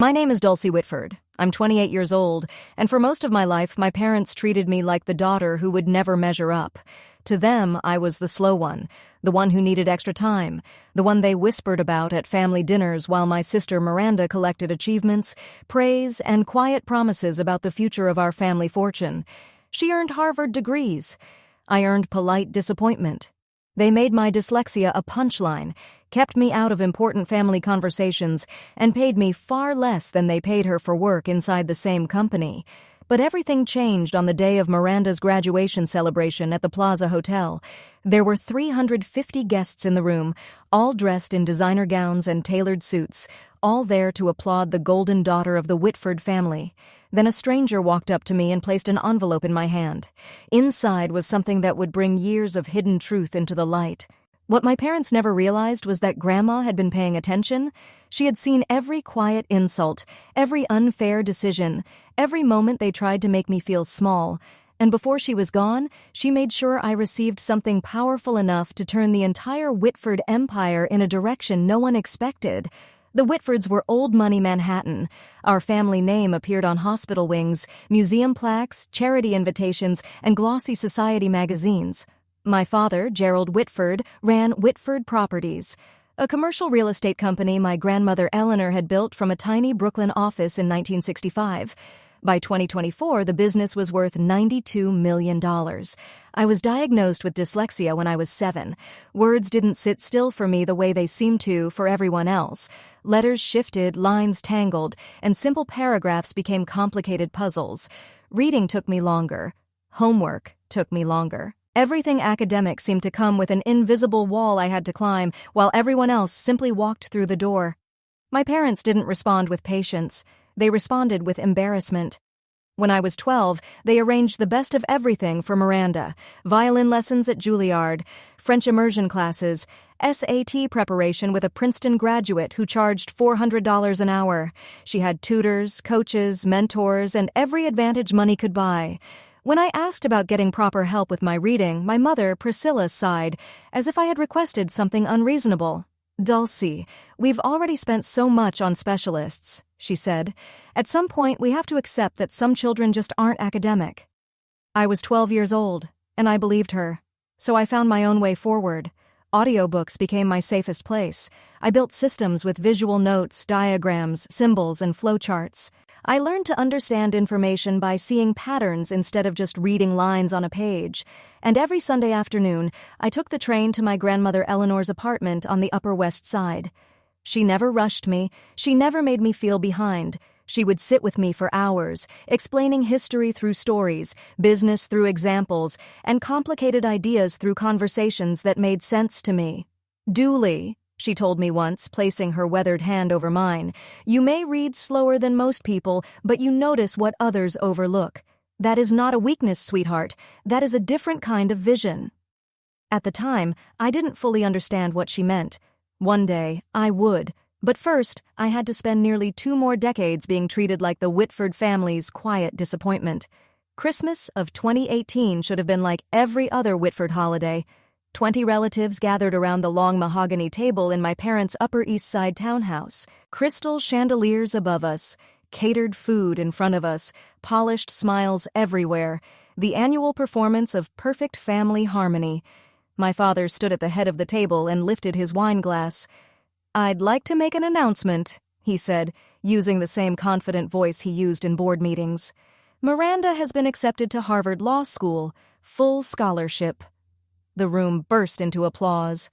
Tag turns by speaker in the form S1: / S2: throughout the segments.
S1: My name is Dulcie Whitford. I'm 28 years old, and for most of my life, my parents treated me like the daughter who would never measure up. To them, I was the slow one, the one who needed extra time, the one they whispered about at family dinners while my sister Miranda collected achievements, praise, and quiet promises about the future of our family fortune. She earned Harvard degrees. I earned polite disappointment. They made my dyslexia a punchline, kept me out of important family conversations, and paid me far less than they paid her for work inside the same company. But everything changed on the day of Miranda's graduation celebration at the Plaza Hotel. There were 350 guests in the room, all dressed in designer gowns and tailored suits, all there to applaud the golden daughter of the Whitford family. Then a stranger walked up to me and placed an envelope in my hand. Inside was something that would bring years of hidden truth into the light. What my parents never realized was that Grandma had been paying attention. She had seen every quiet insult, every unfair decision, every moment they tried to make me feel small. And before she was gone, she made sure I received something powerful enough to turn the entire Whitford empire in a direction no one expected. The Whitfords were old money Manhattan. Our family name appeared on hospital wings, museum plaques, charity invitations, and glossy society magazines. My father, Gerald Whitford, ran Whitford Properties, a commercial real estate company my grandmother Eleanor had built from a tiny Brooklyn office in 1965. By 2024, the business was worth $92 million. I was diagnosed with dyslexia when I was 7. Words didn't sit still for me the way they seemed to for everyone else. Letters shifted, lines tangled, and simple paragraphs became complicated puzzles. Reading took me longer. Homework took me longer. Everything academic seemed to come with an invisible wall I had to climb, while everyone else simply walked through the door. My parents didn't respond with patience. They responded with embarrassment. When I was 12, they arranged the best of everything for Miranda: violin lessons at Juilliard, French immersion classes, SAT preparation with a Princeton graduate who charged $400 an hour. She had tutors, coaches, mentors, and every advantage money could buy. When I asked about getting proper help with my reading, my mother, Priscilla, sighed, as if I had requested something unreasonable. "Dulcie, we've already spent so much on specialists," she said. "At some point, we have to accept that some children just aren't academic." I was 12 years old, and I believed her. So I found my own way forward. Audiobooks became my safest place. I built systems with visual notes, diagrams, symbols, and flowcharts. I learned to understand information by seeing patterns instead of just reading lines on a page. And every Sunday afternoon, I took the train to my grandmother Eleanor's apartment on the Upper West Side. She never rushed me. She never made me feel behind. She would sit with me for hours, explaining history through stories, business through examples, and complicated ideas through conversations that made sense to me. "Dooley," she told me once, placing her weathered hand over mine, "you may read slower than most people, but you notice what others overlook. That is not a weakness, sweetheart. That is a different kind of vision." At the time, I didn't fully understand what she meant. One day, I would. But first, I had to spend nearly 2 more decades being treated like the Whitford family's quiet disappointment. Christmas of 2018 should have been like every other Whitford holiday. 20 relatives gathered around the long mahogany table in my parents' Upper East Side townhouse. Crystal chandeliers above us, catered food in front of us, polished smiles everywhere. The annual performance of perfect family harmony. My father stood at the head of the table and lifted his wine glass. "I'd like to make an announcement," he said, using the same confident voice he used in board meetings. "Miranda has been accepted to Harvard Law School, full scholarship." The room burst into applause.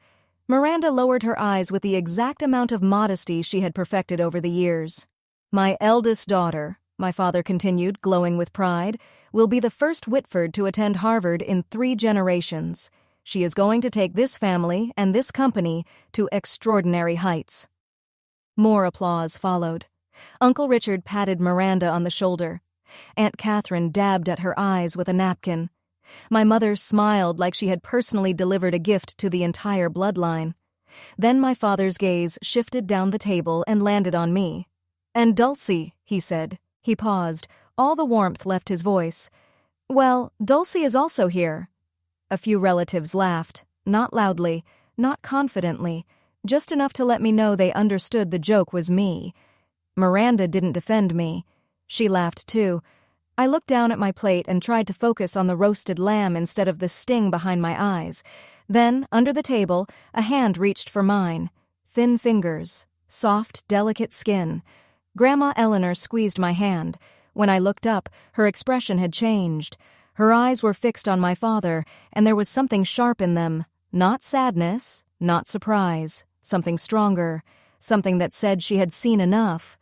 S1: Miranda lowered her eyes with the exact amount of modesty she had perfected over the years. "My eldest daughter," my father continued, glowing with pride, "will be the first Whitford to attend Harvard in 3 generations. She is going to take this family and this company to extraordinary heights." More applause followed. Uncle Richard patted Miranda on the shoulder. Aunt Catherine dabbed at her eyes with a napkin. My mother smiled like she had personally delivered a gift to the entire bloodline. Then my father's gaze shifted down the table and landed on me. "And Dulcie," he said. He paused. All the warmth left his voice. "Well, Dulcie is also here." A few relatives laughed, not loudly, not confidently, just enough to let me know they understood the joke was me. Miranda didn't defend me. She laughed too. I looked down at my plate and tried to focus on the roasted lamb instead of the sting behind my eyes. Then, under the table, a hand reached for mine. Thin fingers, soft, delicate skin. Grandma Eleanor squeezed my hand. When I looked up, her expression had changed. Her eyes were fixed on my father, and there was something sharp in them. Not sadness, not surprise, something stronger, something that said she had seen enough.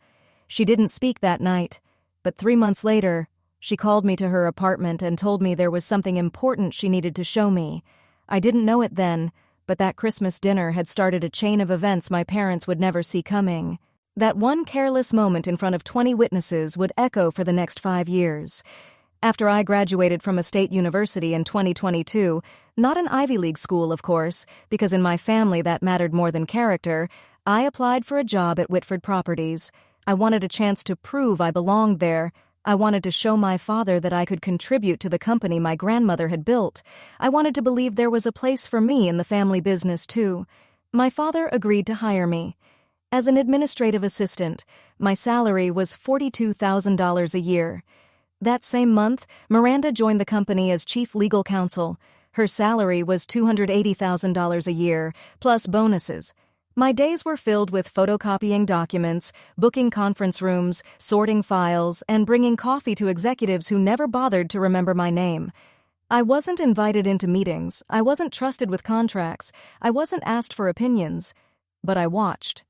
S1: She didn't speak that night, but 3 months later, she called me to her apartment and told me there was something important she needed to show me. I didn't know it then, but that Christmas dinner had started a chain of events my parents would never see coming. That one careless moment in front of 20 witnesses would echo for the next 5 years. After I graduated from a state university in 2022, not an Ivy League school, of course, because in my family that mattered more than character, I applied for a job at Whitford Properties. I wanted a chance to prove I belonged there. I wanted to show my father that I could contribute to the company my grandmother had built. I wanted to believe there was a place for me in the family business, too. My father agreed to hire me. As an administrative assistant, my salary was $42,000 a year. That same month, Miranda joined the company as chief legal counsel. Her salary was $280,000 a year, plus bonuses. My days were filled with photocopying documents, booking conference rooms, sorting files, and bringing coffee to executives who never bothered to remember my name. I wasn't invited into meetings, I wasn't trusted with contracts, I wasn't asked for opinions, but I watched.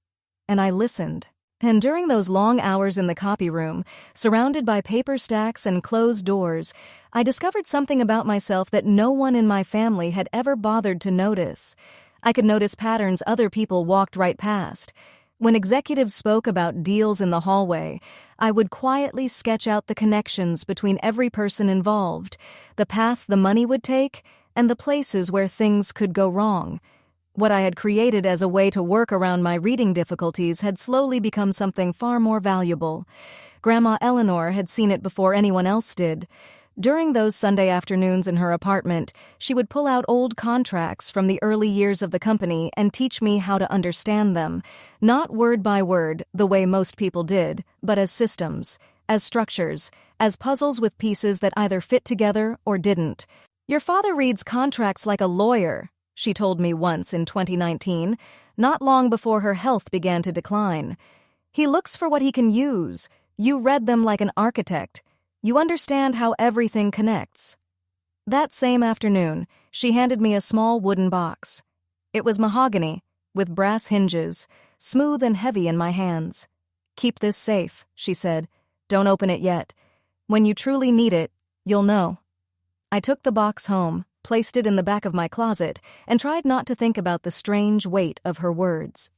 S1: And I listened. And during those long hours in the copy room, surrounded by paper stacks and closed doors, I discovered something about myself that no one in my family had ever bothered to notice. I could notice patterns other people walked right past. When executives spoke about deals in the hallway, I would quietly sketch out the connections between every person involved, the path the money would take, and the places where things could go wrong. What I had created as a way to work around my reading difficulties had slowly become something far more valuable. Grandma Eleanor had seen it before anyone else did. During those Sunday afternoons in her apartment, she would pull out old contracts from the early years of the company and teach me how to understand them, not word by word, the way most people did, but as systems, as structures, as puzzles with pieces that either fit together or didn't. "Your father reads contracts like a lawyer," she told me once in 2019, not long before her health began to decline. "He looks for what he can use. You read them like an architect. You understand how everything connects." That same afternoon, she handed me a small wooden box. It was mahogany, with brass hinges, smooth and heavy in my hands. "Keep this safe," she said. "Don't open it yet. When you truly need it, you'll know." I took the box home, placed it in the back of my closet, and tried not to think about the strange weight of her words.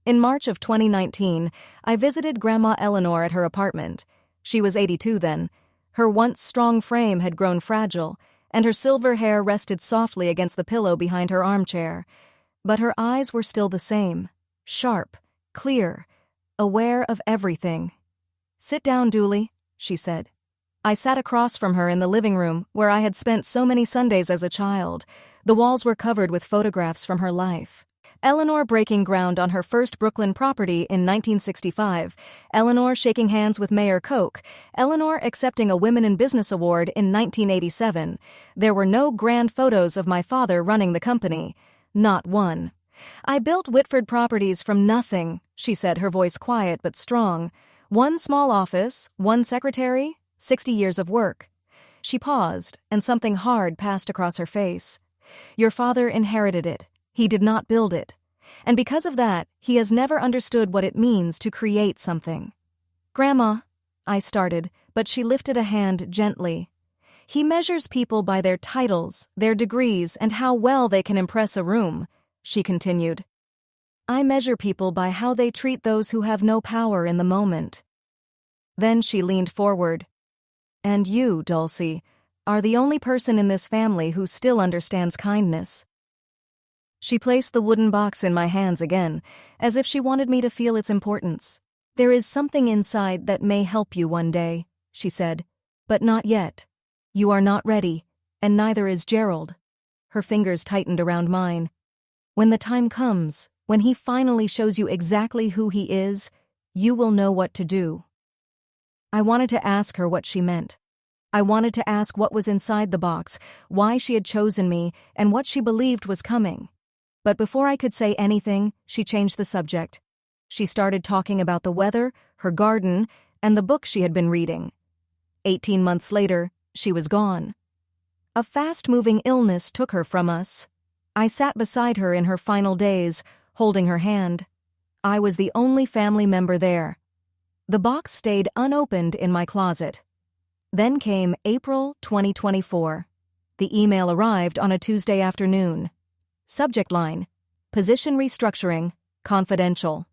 S1: In March of 2019, I visited Grandma Eleanor at her apartment. She was 82 then. Her once strong frame had grown fragile, and her silver hair rested softly against the pillow behind her armchair. But her eyes were still the same, sharp, clear, aware of everything. "Sit down, Dooley," she said. I sat across from her in the living room where I had spent so many Sundays as a child. The walls were covered with photographs from her life. Eleanor breaking ground on her first Brooklyn property in 1965, Eleanor shaking hands with Mayor Koch, Eleanor accepting a Women in Business Award in 1987. There were no grand photos of my father running the company. Not one. "I built Whitford Properties from nothing," she said, her voice quiet but strong. "One small office, one secretary, 60 years of work." She paused, and something hard passed across her face. "Your father inherited it. He did not build it. And because of that, he has never understood what it means to create something." "Grandma," I started, but she lifted a hand gently. "He measures people by their titles, their degrees, and how well they can impress a room," she continued. "I measure people by how they treat those who have no power in the moment." Then she leaned forward. "And you, Dulcie, are the only person in this family who still understands kindness." She placed the wooden box in my hands again, as if she wanted me to feel its importance. "There is something inside that may help you one day," she said, "but not yet. You are not ready, and neither is Gerald." Her fingers tightened around mine. "When the time comes, when he finally shows you exactly who he is, "You will know what to do." I wanted to ask her what she meant. I wanted to ask what was inside the box, why she had chosen me, and what she believed was coming. But before I could say anything, she changed the subject. She started talking about the weather, her garden, and the book she had been reading. 18 months later, she was gone. A fast-moving illness took her from us. I sat beside her in her final days, holding her hand. I was the only family member there. The box stayed unopened in my closet. Then came April 2024. The email arrived on a Tuesday afternoon. Subject line: Position restructuring, confidential.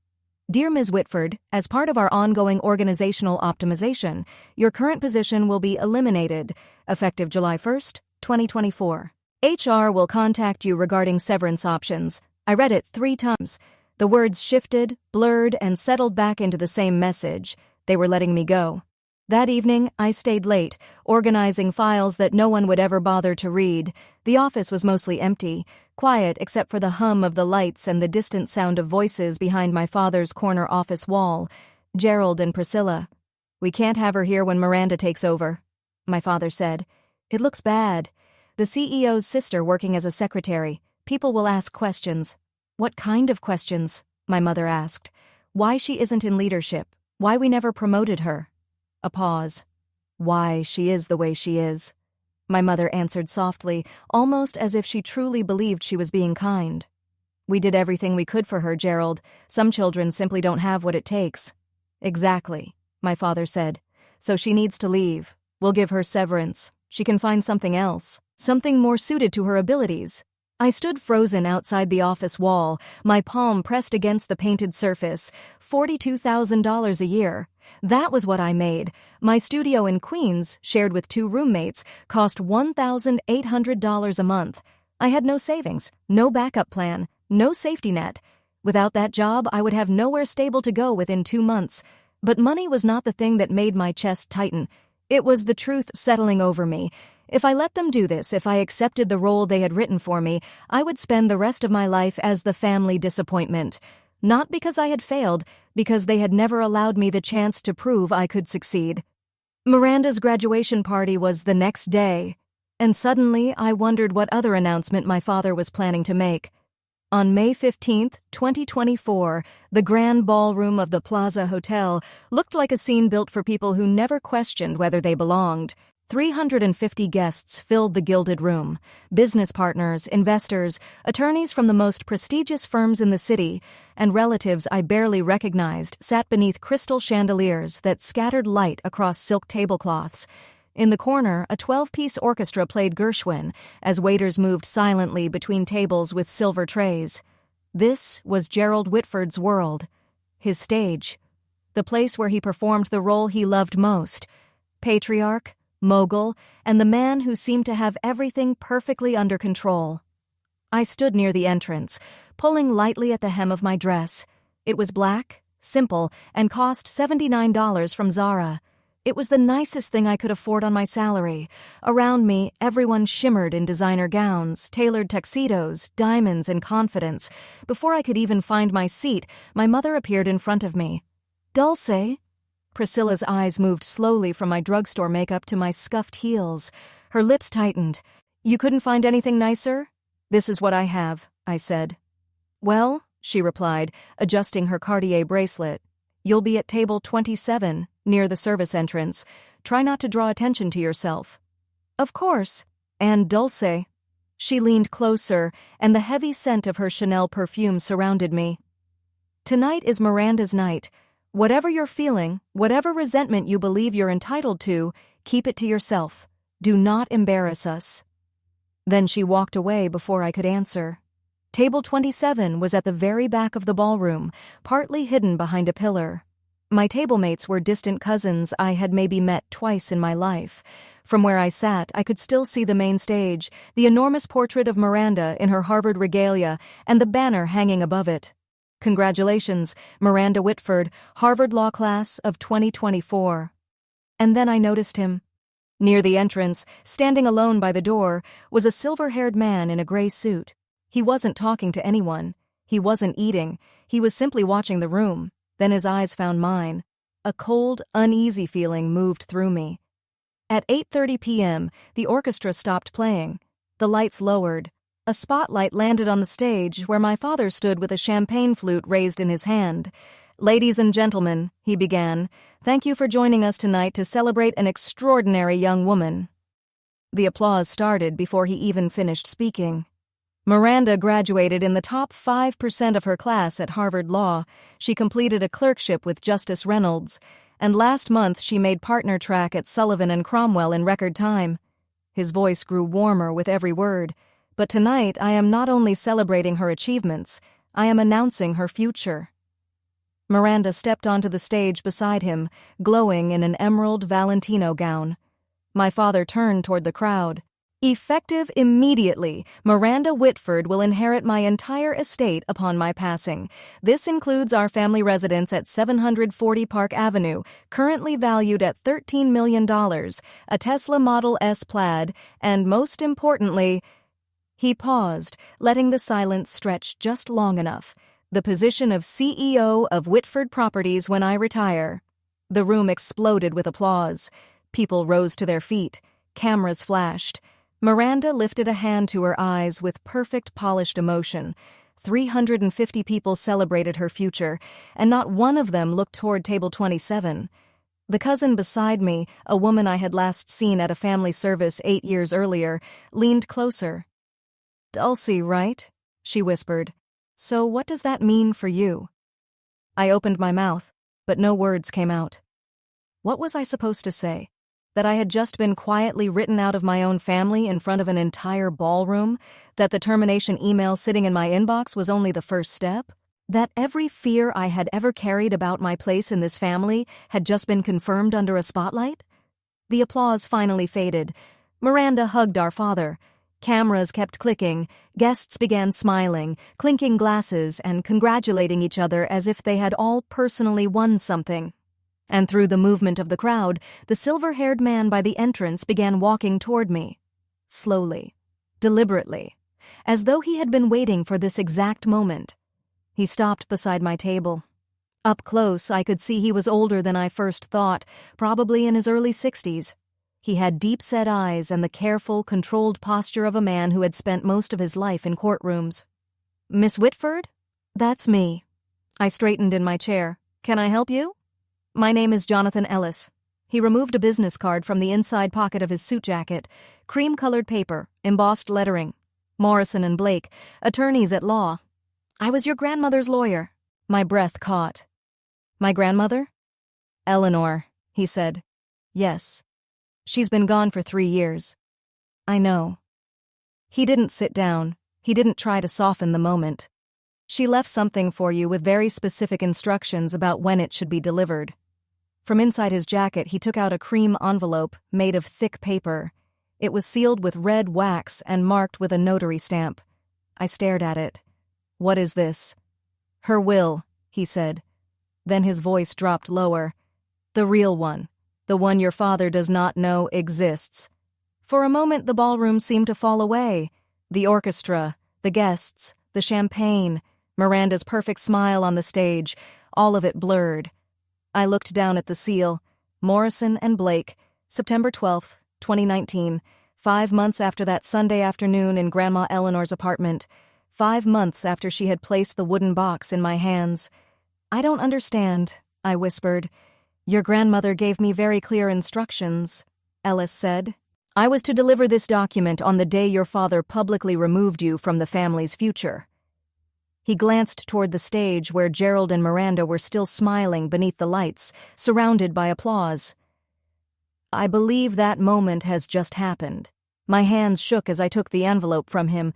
S1: Dear Ms. Whitford, as part of our ongoing organizational optimization, your current position will be eliminated, effective July 1st, 2024. HR will contact you regarding severance options. I read it 3 times. The words shifted, blurred, and settled back into the same message. They were letting me go. That evening, I stayed late, organizing files that no one would ever bother to read. The office was mostly empty, quiet except for the hum of the lights and the distant sound of voices behind my father's corner office wall. Gerald and Priscilla. "We can't have her here when Miranda takes over," my father said. "It looks bad. The CEO's sister working as a secretary. People will ask questions." "What kind of questions?" my mother asked. "Why she isn't in leadership. Why we never promoted her." A pause. "Why she is the way she is," my mother answered softly, almost as if she truly believed she was being kind. "We did everything we could for her, Gerald. Some children simply don't have what it takes." "Exactly," my father said. "So she needs to leave. We'll give her severance. She can find something else, something more suited to her abilities." I stood frozen outside the office wall, my palm pressed against the painted surface. $42,000 a year. That was what I made. My studio in Queens, shared with 2 roommates, cost $1,800 a month. I had no savings, no backup plan, no safety net. Without that job, I would have nowhere stable to go within 2 months. But money was not the thing that made my chest tighten. It was the truth settling over me. If I let them do this, if I accepted the role they had written for me, I would spend the rest of my life as the family disappointment. Not because I had failed, because they had never allowed me the chance to prove I could succeed. Miranda's graduation party was the next day, and suddenly I wondered what other announcement my father was planning to make. On May 15th, 2024, the grand ballroom of the Plaza Hotel looked like a scene built for people who never questioned whether they belonged. 350 guests filled the gilded room. Business partners, investors, attorneys from the most prestigious firms in the city, and relatives I barely recognized sat beneath crystal chandeliers that scattered light across silk tablecloths. In the corner, a 12-piece orchestra played Gershwin as waiters moved silently between tables with silver trays. This was Gerald Whitford's world, his stage, the place where he performed the role he loved most: patriarch, mogul, and the man who seemed to have everything perfectly under control. I stood near the entrance, pulling lightly at the hem of my dress. It was black, simple, and cost $79 from Zara. It was the nicest thing I could afford on my salary. Around me, everyone shimmered in designer gowns, tailored tuxedos, diamonds, and confidence. Before I could even find my seat, my mother appeared in front of me. "Dulce?" Priscilla's eyes moved slowly from my drugstore makeup to my scuffed heels. Her lips tightened. "You couldn't find anything nicer?" "This is what I have," I said. "Well," she replied, adjusting her Cartier bracelet, "you'll be at table 27, near the service entrance. Try not to draw attention to yourself." "Of course. And Dulce." She leaned closer, and the heavy scent of her Chanel perfume surrounded me. "Tonight is Miranda's night. Whatever you're feeling, whatever resentment you believe you're entitled to, keep it to yourself. Do not embarrass us." Then she walked away before I could answer. Table 27 was at the very back of the ballroom, partly hidden behind a pillar. My tablemates were distant cousins I had maybe met twice in my life. From where I sat, I could still see the main stage, the enormous portrait of Miranda in her Harvard regalia, and the banner hanging above it. "Congratulations, Miranda Whitford, Harvard Law Class of 2024. And then I noticed him. Near the entrance, standing alone by the door, was a silver-haired man in a gray suit. He wasn't talking to anyone. He wasn't eating. He was simply watching the room. Then his eyes found mine. A cold, uneasy feeling moved through me. At 8:30 p.m., the orchestra stopped playing. The lights lowered. A spotlight landed on the stage where my father stood with a champagne flute raised in his hand. "Ladies and gentlemen," he began, "thank you for joining us tonight to celebrate an extraordinary young woman." The applause started before he even finished speaking. Miranda graduated in the top 5% of her class at Harvard Law. She completed a clerkship with Justice Reynolds, and last month she made partner track at Sullivan and Cromwell in record time. His voice grew warmer with every word. But tonight I am not only celebrating her achievements, I am announcing her future. Miranda stepped onto the stage beside him, glowing in an emerald Valentino gown. My father turned toward the crowd. "Effective immediately, Miranda Whitford will inherit my entire estate upon my passing. This includes our family residence at 740 Park Avenue, currently valued at $13 million, a Tesla Model S Plaid, and most importantly—" He paused, letting the silence stretch just long enough. "The position of CEO of Whitford Properties when I retire." The room exploded with applause. People rose to their feet. Cameras flashed. Miranda lifted a hand to her eyes with perfect polished emotion. 350 people celebrated her future, and not one of them looked toward table 27. The cousin beside me, a woman I had last seen at a family service 8 years earlier, leaned closer. "Dulcie, right?" she whispered. "So what does that mean for you?" I opened my mouth, but no words came out. What was I supposed to say? That I had just been quietly written out of my own family in front of an entire ballroom? That the termination email sitting in my inbox was only the first step? That every fear I had ever carried about my place in this family had just been confirmed under a spotlight? The applause finally faded. Miranda hugged our father. Cameras kept clicking. Guests began smiling, clinking glasses, and congratulating each other as if they had all personally won something. And through the movement of the crowd, the silver-haired man by the entrance began walking toward me. Slowly, deliberately, as though he had been waiting for this exact moment. He stopped beside my table. Up close, I could see he was older than I first thought, probably in his early 60s. He had deep-set eyes and the careful, controlled posture of a man who had spent most of his life in courtrooms. "Miss Whitford? That's me." I straightened in my chair. "Can I help you?" "My name is Jonathan Ellis." He removed a business card from the inside pocket of his suit jacket. Cream-colored paper, embossed lettering. "Morrison and Blake, attorneys at law." "I was your grandmother's lawyer." My breath caught. "My grandmother?" "Eleanor," he said. "Yes. She's been gone for 3 years." "I know." He didn't sit down. He didn't try to soften the moment. "She left something for you with very specific instructions about when it should be delivered." From inside his jacket, he took out a cream envelope made of thick paper. It was sealed with red wax and marked with a notary stamp. I stared at it. "What is this?" "Her will," he said. Then his voice dropped lower. "The real one. The one your father does not know exists." For a moment, the ballroom seemed to fall away. The orchestra, the guests, the champagne, Miranda's perfect smile on the stage, all of it blurred. I looked down at the seal. Morrison and Blake, September 12th, 2019, 5 months after that Sunday afternoon in Grandma Eleanor's apartment, 5 months after she had placed the wooden box in my hands. "I don't understand," I whispered. "Your grandmother gave me very clear instructions," Ellis said. "I was to deliver this document on the day your father publicly removed you from the family's future." He glanced toward the stage where Gerald and Miranda were still smiling beneath the lights, surrounded by applause. "I believe that moment has just happened." My hands shook as I took the envelope from him.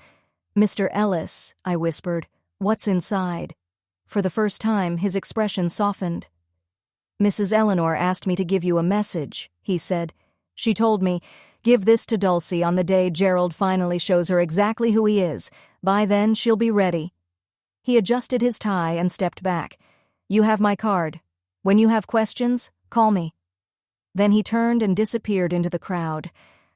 S1: "Mr. Ellis," I whispered, "what's inside?" For the first time, his expression softened. "Mrs. Eleanor asked me to give you a message," he said. "She told me, give this to Dulcie on the day Gerald finally shows her exactly who he is. By then, she'll be ready." He adjusted his tie and stepped back. "You have my card. When you have questions, call me." Then he turned and disappeared into the crowd.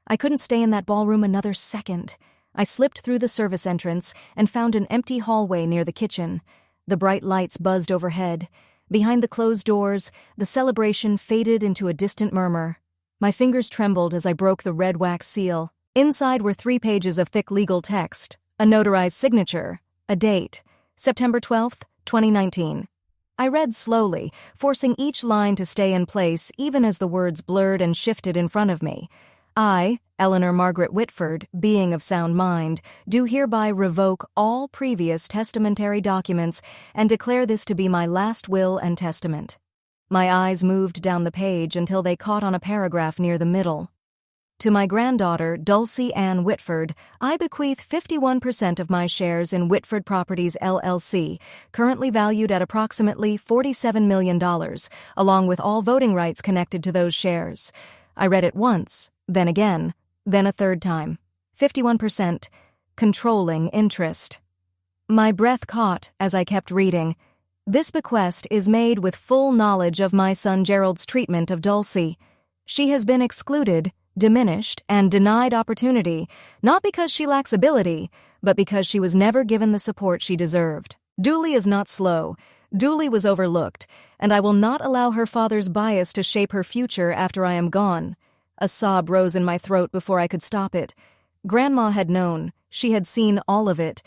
S1: I couldn't stay in that ballroom another second. I slipped through the service entrance and found an empty hallway near the kitchen. The bright lights buzzed overhead. Behind the closed doors, the celebration faded into a distant murmur. My fingers trembled as I broke the red wax seal. Inside were 3 pages of thick legal text, a notarized signature, a date, September 12th, 2019. I read slowly, forcing each line to stay in place even as the words blurred and shifted in front of me. I, Eleanor Margaret Whitford, being of sound mind, do hereby revoke all previous testamentary documents and declare this to be my last will and testament. My eyes moved down the page until they caught on a paragraph near the middle. To my granddaughter, Dulcie Ann Whitford, I bequeath 51% of my shares in Whitford Properties LLC, currently valued at approximately $47 million, along with all voting rights connected to those shares. I read it once, then again, then a third time. 51%, controlling interest. My breath caught as I kept reading. This bequest is made with full knowledge of my son Gerald's treatment of Dulcie. She has been excluded, diminished, and denied opportunity, not because she lacks ability, but because she was never given the support she deserved. Dooley is not slow. Dooley was overlooked, and I will not allow her father's bias to shape her future after I am gone. A sob rose in my throat before I could stop it. Grandma had known. She had seen all of it.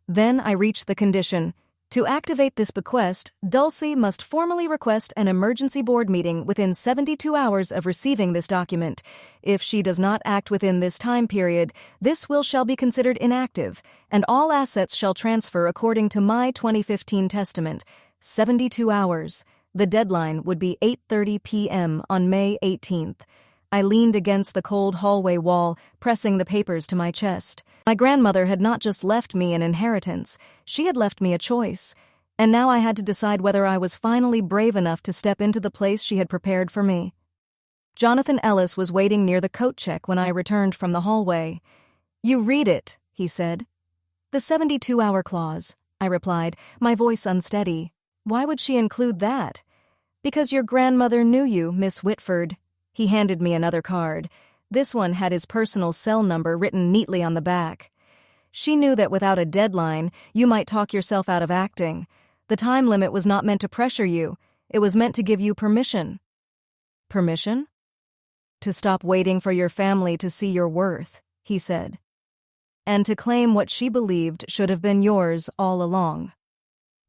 S1: Then I reached the condition. To activate this bequest, Dulcie must formally request an emergency board meeting within 72 hours of receiving this document. If she does not act within this time period, this will shall be considered inactive, and all assets shall transfer according to my 2015 testament. 72 hours. The deadline would be 8:30 p.m. on May 18th. I leaned against the cold hallway wall, pressing the papers to my chest. My grandmother had not just left me an inheritance, she had left me a choice. And now I had to decide whether I was finally brave enough to step into the place she had prepared for me. Jonathan Ellis was waiting near the coat check when I returned from the hallway. "You read it," he said. "The 72-hour clause," I replied, my voice unsteady. "Why would she include that?" "Because your grandmother knew you, Miss Whitford." He handed me another card. This one had his personal cell number written neatly on the back. "She knew that without a deadline, you might talk yourself out of acting. The time limit was not meant to pressure you. It was meant to give you permission." "Permission?" "To stop waiting for your family to see your worth," he said. "And to claim what she believed should have been yours all along."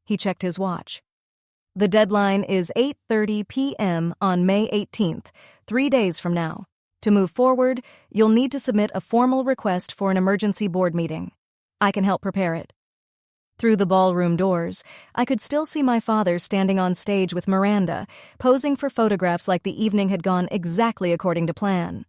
S1: He checked his watch. "The deadline is 8:30 p.m. on May 18th, 3 days from now. To move forward, you'll need to submit a formal request for an emergency board meeting. I can help prepare it." Through the ballroom doors, I could still see my father standing on stage with Miranda, posing for photographs like the evening had gone exactly according to plan.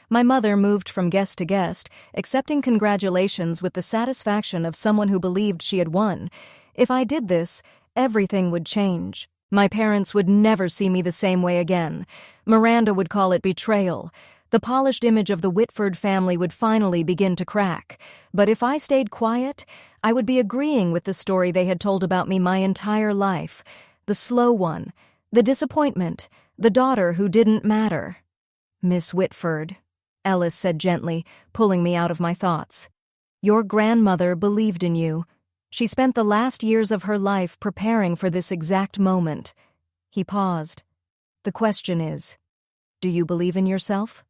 S1: My mother moved from guest to guest, accepting congratulations with the satisfaction of someone who believed she had won. If I did this, everything would change. My parents would never see me the same way again. Miranda would call it betrayal. The polished image of the Whitford family would finally begin to crack. But if I stayed quiet, I would be agreeing with the story they had told about me my entire life. The slow one, the disappointment, the daughter who didn't matter. "Miss Whitford," Ellis said gently, pulling me out of my thoughts. "Your grandmother believed in you. She spent the last years of her life preparing for this exact moment." He paused. "The question is, do you believe in yourself?"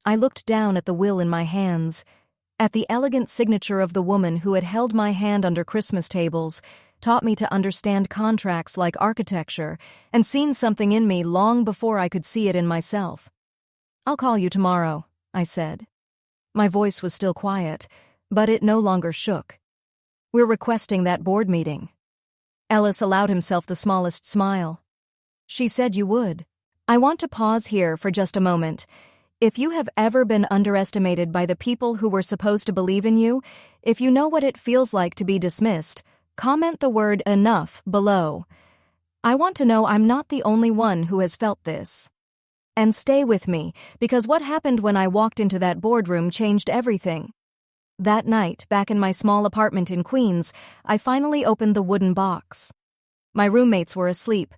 S1: I looked down at the will in my hands, at the elegant signature of the woman who had held my hand under Christmas tables, taught me to understand contracts like architecture, and seen something in me long before I could see it in myself. "I'll call you tomorrow," I said. My voice was still quiet, but it no longer shook. "We're requesting that board meeting." Ellis allowed himself the smallest smile. "She said you would." I want to pause here for just a moment. If you have ever been underestimated by the people who were supposed to believe in you, if you know what it feels like to be dismissed, comment the word "enough" below. I want to know I'm not the only one who has felt this. And stay with me, because what happened when I walked into that boardroom changed everything. That night, back in my small apartment in Queens, I finally opened the wooden box. My roommates were asleep.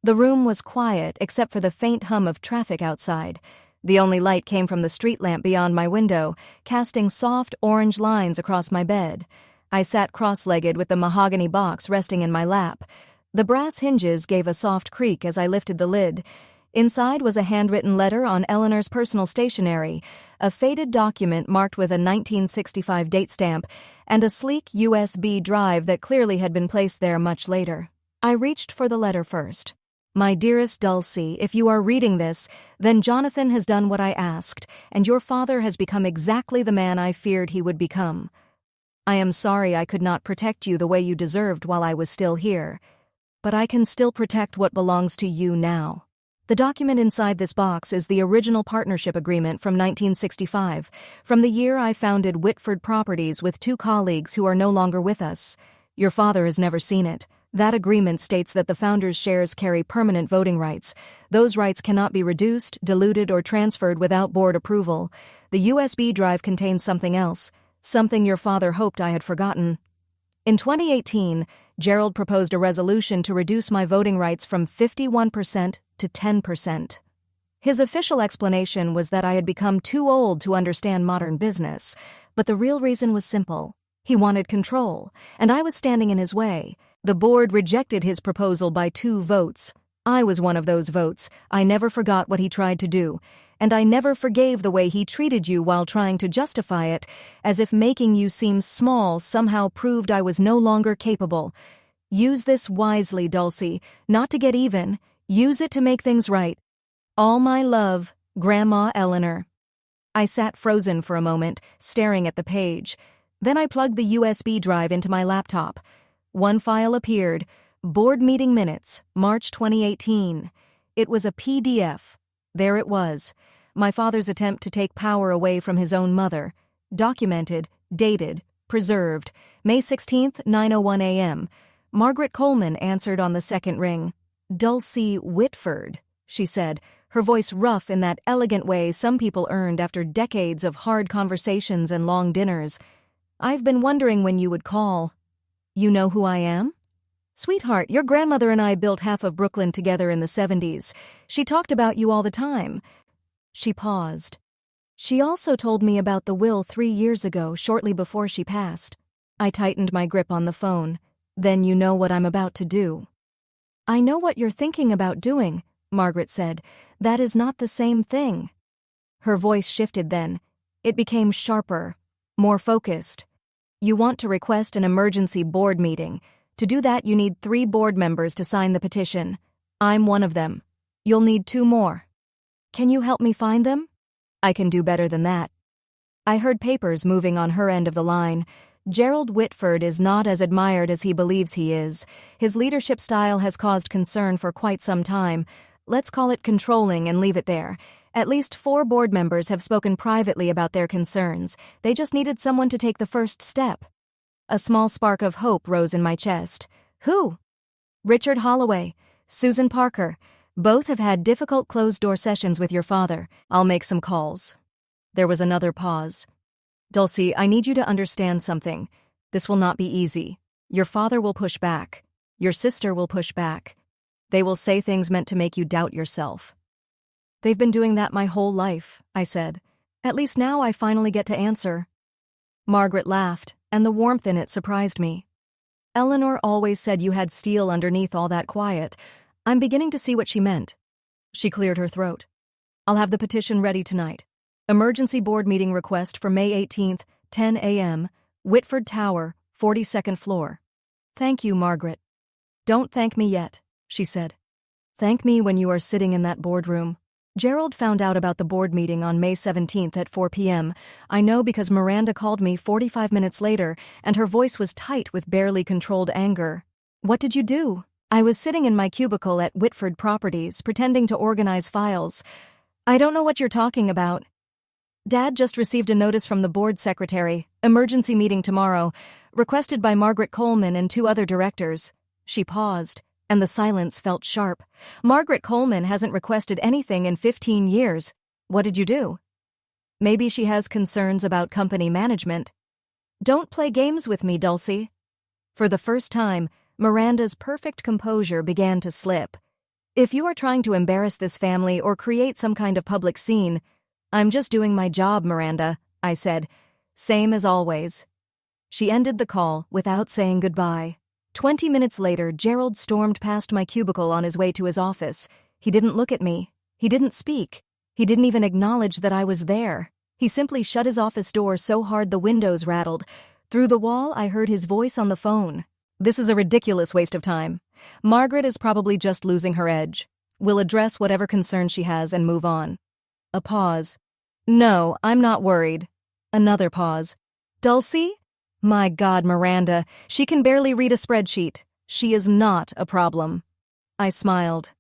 S1: The room was quiet except for the faint hum of traffic outside. The only light came from the street lamp beyond my window, casting soft orange lines across my bed. I sat cross-legged with the mahogany box resting in my lap. The brass hinges gave a soft creak as I lifted the lid. Inside was a handwritten letter on Eleanor's personal stationery, a faded document marked with a 1965 date stamp, and a sleek USB drive that clearly had been placed there much later. I reached for the letter first. My dearest Dulcie, if you are reading this, then Jonathan has done what I asked, and your father has become exactly the man I feared he would become. I am sorry I could not protect you the way you deserved while I was still here, but I can still protect what belongs to you now. The document inside this box is the original partnership agreement from 1965, from the year I founded Whitford Properties with 2 colleagues who are no longer with us. Your father has never seen it. That agreement states that the founders' shares carry permanent voting rights. Those rights cannot be reduced, diluted, or transferred without board approval. The USB drive contains something else, something your father hoped I had forgotten. In 2018, Gerald proposed a resolution to reduce my voting rights from 51% to 10%. His official explanation was that I had become too old to understand modern business, but the real reason was simple. He wanted control, and I was standing in his way. The board rejected his proposal by 2 votes. I was one of those votes. I never forgot what he tried to do, and I never forgave the way he treated you while trying to justify it, as if making you seem small somehow proved I was no longer capable. Use this wisely, Dulcie, not to get even. Use it to make things right. All my love, Grandma Eleanor. I sat frozen for a moment, staring at the page. Then I plugged the USB drive into my laptop. One file appeared, Board Meeting Minutes, March 2018. It was a PDF. There it was, my father's attempt to take power away from his own mother. Documented, dated, preserved, May 16th, 9:01 a.m. Margaret Coleman answered on the second ring. Dulcie Whitford, she said, her voice rough in that elegant way some people earned after decades of hard conversations and long dinners. I've been wondering when you would call. You know who I am? Sweetheart, your grandmother and I built half of Brooklyn together in the 70s. She talked about you all the time. She paused. She also told me about the will 3 years ago, shortly before she passed. I tightened my grip on the phone. Then you know what I'm about to do. I know what you're thinking about doing, Margaret said. That is not the same thing. Her voice shifted then. It became sharper, more focused. You want to request an emergency board meeting. To do that, you need 3 board members to sign the petition. I'm one of them. You'll need 2 more. Can you help me find them? I can do better than that. I heard papers moving on her end of the line. Gerald Whitford is not as admired as he believes he is. His leadership style has caused concern for quite some time. Let's call it controlling and leave it there. At least 4 board members have spoken privately about their concerns. They just needed someone to take the first step. A small spark of hope rose in my chest. Who? Richard Holloway, Susan Parker. Both have had difficult closed-door sessions with your father. I'll make some calls. There was another pause. Dulcie, I need you to understand something. This will not be easy. Your father will push back. Your sister will push back. They will say things meant to make you doubt yourself. They've been doing that my whole life, I said. At least now I finally get to answer. Margaret laughed, and the warmth in it surprised me. Eleanor always said you had steel underneath all that quiet. I'm beginning to see what she meant. She cleared her throat. I'll have the petition ready tonight. Emergency board meeting request for May 18th, 10 a.m., Whitford Tower, 42nd floor. Thank you, Margaret. Don't thank me yet, she said. Thank me when you are sitting in that boardroom. Gerald found out about the board meeting on May 17th at 4 p.m. I know because Miranda called me 45 minutes later, and her voice was tight with barely controlled anger. What did you do? I was sitting in my cubicle at Whitford Properties, pretending to organize files. I don't know what you're talking about. Dad just received a notice from the board secretary, emergency meeting tomorrow, requested by Margaret Coleman and 2 other directors. She paused, and the silence felt sharp. Margaret Coleman hasn't requested anything in 15 years. What did you do? Maybe she has concerns about company management. Don't play games with me, Dulcie. For the first time, Miranda's perfect composure began to slip. If you are trying to embarrass this family or create some kind of public scene, I'm just doing my job, Miranda, I said. Same as always. She ended the call without saying goodbye. 20 minutes later, Gerald stormed past my cubicle on his way to his office. He didn't look at me. He didn't speak. He didn't even acknowledge that I was there. He simply shut his office door so hard the windows rattled. Through the wall, I heard his voice on the phone. "This is a ridiculous waste of time. Margaret is probably just losing her edge. We'll address whatever concerns she has and move on." A pause. "No, I'm not worried." Another pause. "Dulcie? My God, Miranda, she can barely read a spreadsheet. She is not a problem." I smiled.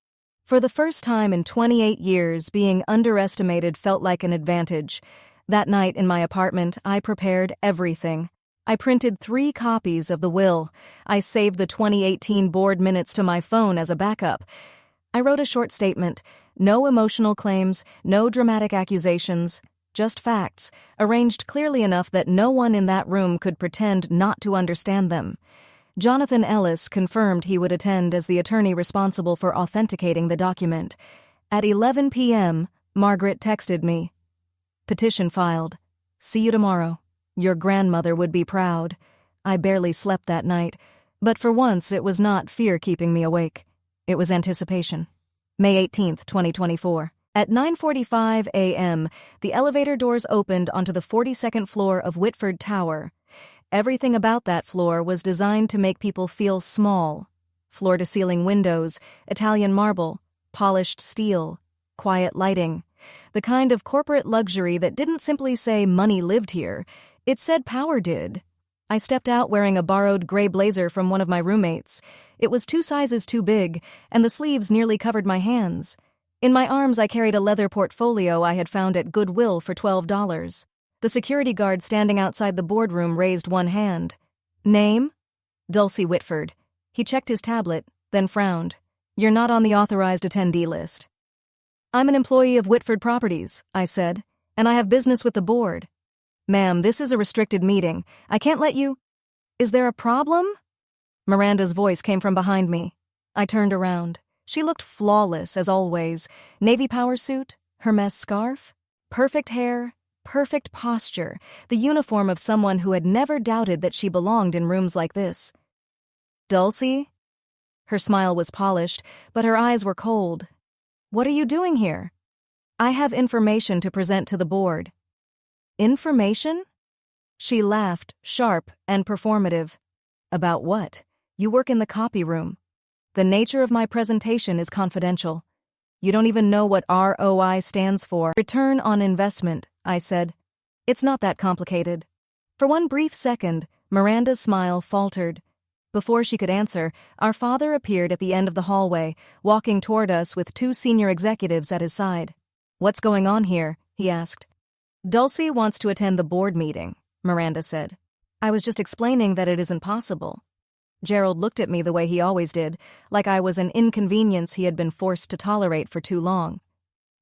S1: For the first time in 28 years, being underestimated felt like an advantage. That night in my apartment, I prepared everything. I printed 3 copies of the will. I saved the 2018 board minutes to my phone as a backup. I wrote a short statement. No emotional claims, no dramatic accusations. Just facts, arranged clearly enough that no one in that room could pretend not to understand them. Jonathan Ellis confirmed he would attend as the attorney responsible for authenticating the document. At 11 p.m., Margaret texted me. "Petition filed. See you tomorrow. Your grandmother would be proud." I barely slept that night, but for once it was not fear keeping me awake. It was anticipation. May 18th, 2024. At 9:45 a.m., the elevator doors opened onto the 42nd floor of Whitford Tower. Everything about that floor was designed to make people feel small. Floor-to-ceiling windows, Italian marble, polished steel, quiet lighting. The kind of corporate luxury that didn't simply say money lived here, it said power did. I stepped out wearing a borrowed gray blazer from one of my roommates. It was 2 sizes too big, and the sleeves nearly covered my hands. In my arms, I carried a leather portfolio I had found at Goodwill for $12. The security guard standing outside the boardroom raised one hand. "Name?" "Dulcie Whitford." He checked his tablet, then frowned. "You're not on the authorized attendee list." "I'm an employee of Whitford Properties," I said, "and I have business with the board." "Ma'am, this is a restricted meeting. I can't let you—" "Is there a problem?" Miranda's voice came from behind me. I turned around. She looked flawless, as always. Navy power suit, Hermes scarf, perfect hair, perfect posture, the uniform of someone who had never doubted that she belonged in rooms like this. "Dulcie?" Her smile was polished, but her eyes were cold. "What are you doing here?" "I have information to present to the board." "Information?" She laughed, sharp and performative. "About what? You work in the copy room. The nature of my presentation is confidential. You don't even know what ROI stands for." "Return on investment," I said. "It's not that complicated." For one brief second, Miranda's smile faltered. Before she could answer, our father appeared at the end of the hallway, walking toward us with 2 senior executives at his side. "What's going on here?" he asked. "Dulcie wants to attend the board meeting," Miranda said. "I was just explaining that it isn't possible." Gerald looked at me the way he always did, like I was an inconvenience he had been forced to tolerate for too long.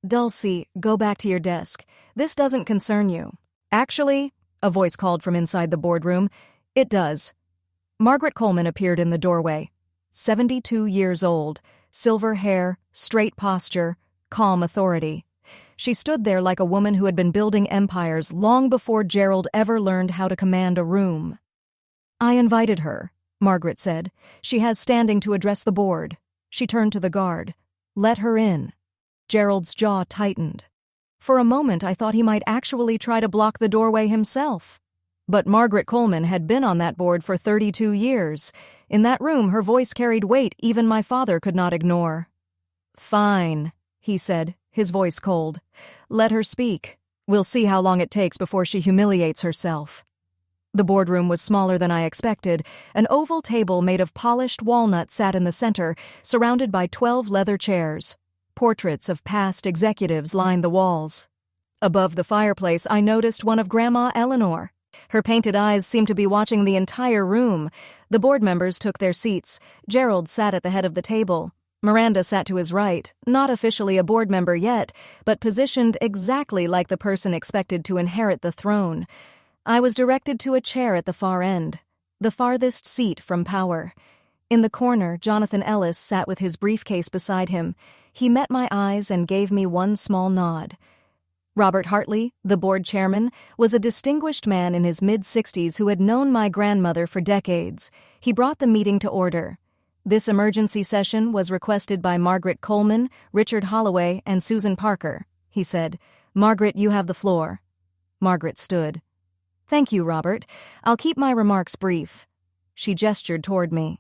S1: "Dulcie, go back to your desk. This doesn't concern you." "Actually," a voice called from inside the boardroom, "it does." Margaret Coleman appeared in the doorway. 72 years old, silver hair, straight posture, calm authority. She stood there like a woman who had been building empires long before Gerald ever learned how to command a room. "I invited her," Margaret said. "She has standing to address the board." She turned to the guard. "Let her in." Gerald's jaw tightened. For a moment, I thought he might actually try to block the doorway himself. But Margaret Coleman had been on that board for 32 years. In that room, her voice carried weight even my father could not ignore. "Fine," he said, his voice cold. "Let her speak. We'll see how long it takes before she humiliates herself." The boardroom was smaller than I expected. An oval table made of polished walnut sat in the center, surrounded by 12 leather chairs. Portraits of past executives lined the walls. Above the fireplace, I noticed one of Grandma Eleanor. Her painted eyes seemed to be watching the entire room. The board members took their seats. Gerald sat at the head of the table. Miranda sat to his right, not officially a board member yet, but positioned exactly like the person expected to inherit the throne. I was directed to a chair at the far end, the farthest seat from power. In the corner, Jonathan Ellis sat with his briefcase beside him. He met my eyes and gave me one small nod. Robert Hartley, the board chairman, was a distinguished man in his mid-60s who had known my grandmother for decades. He brought the meeting to order. This emergency session was requested by Margaret Coleman, Richard Holloway, and Susan Parker. He said, "Margaret, you have the floor." Margaret stood. "Thank you, Robert. I'll keep my remarks brief." She gestured toward me.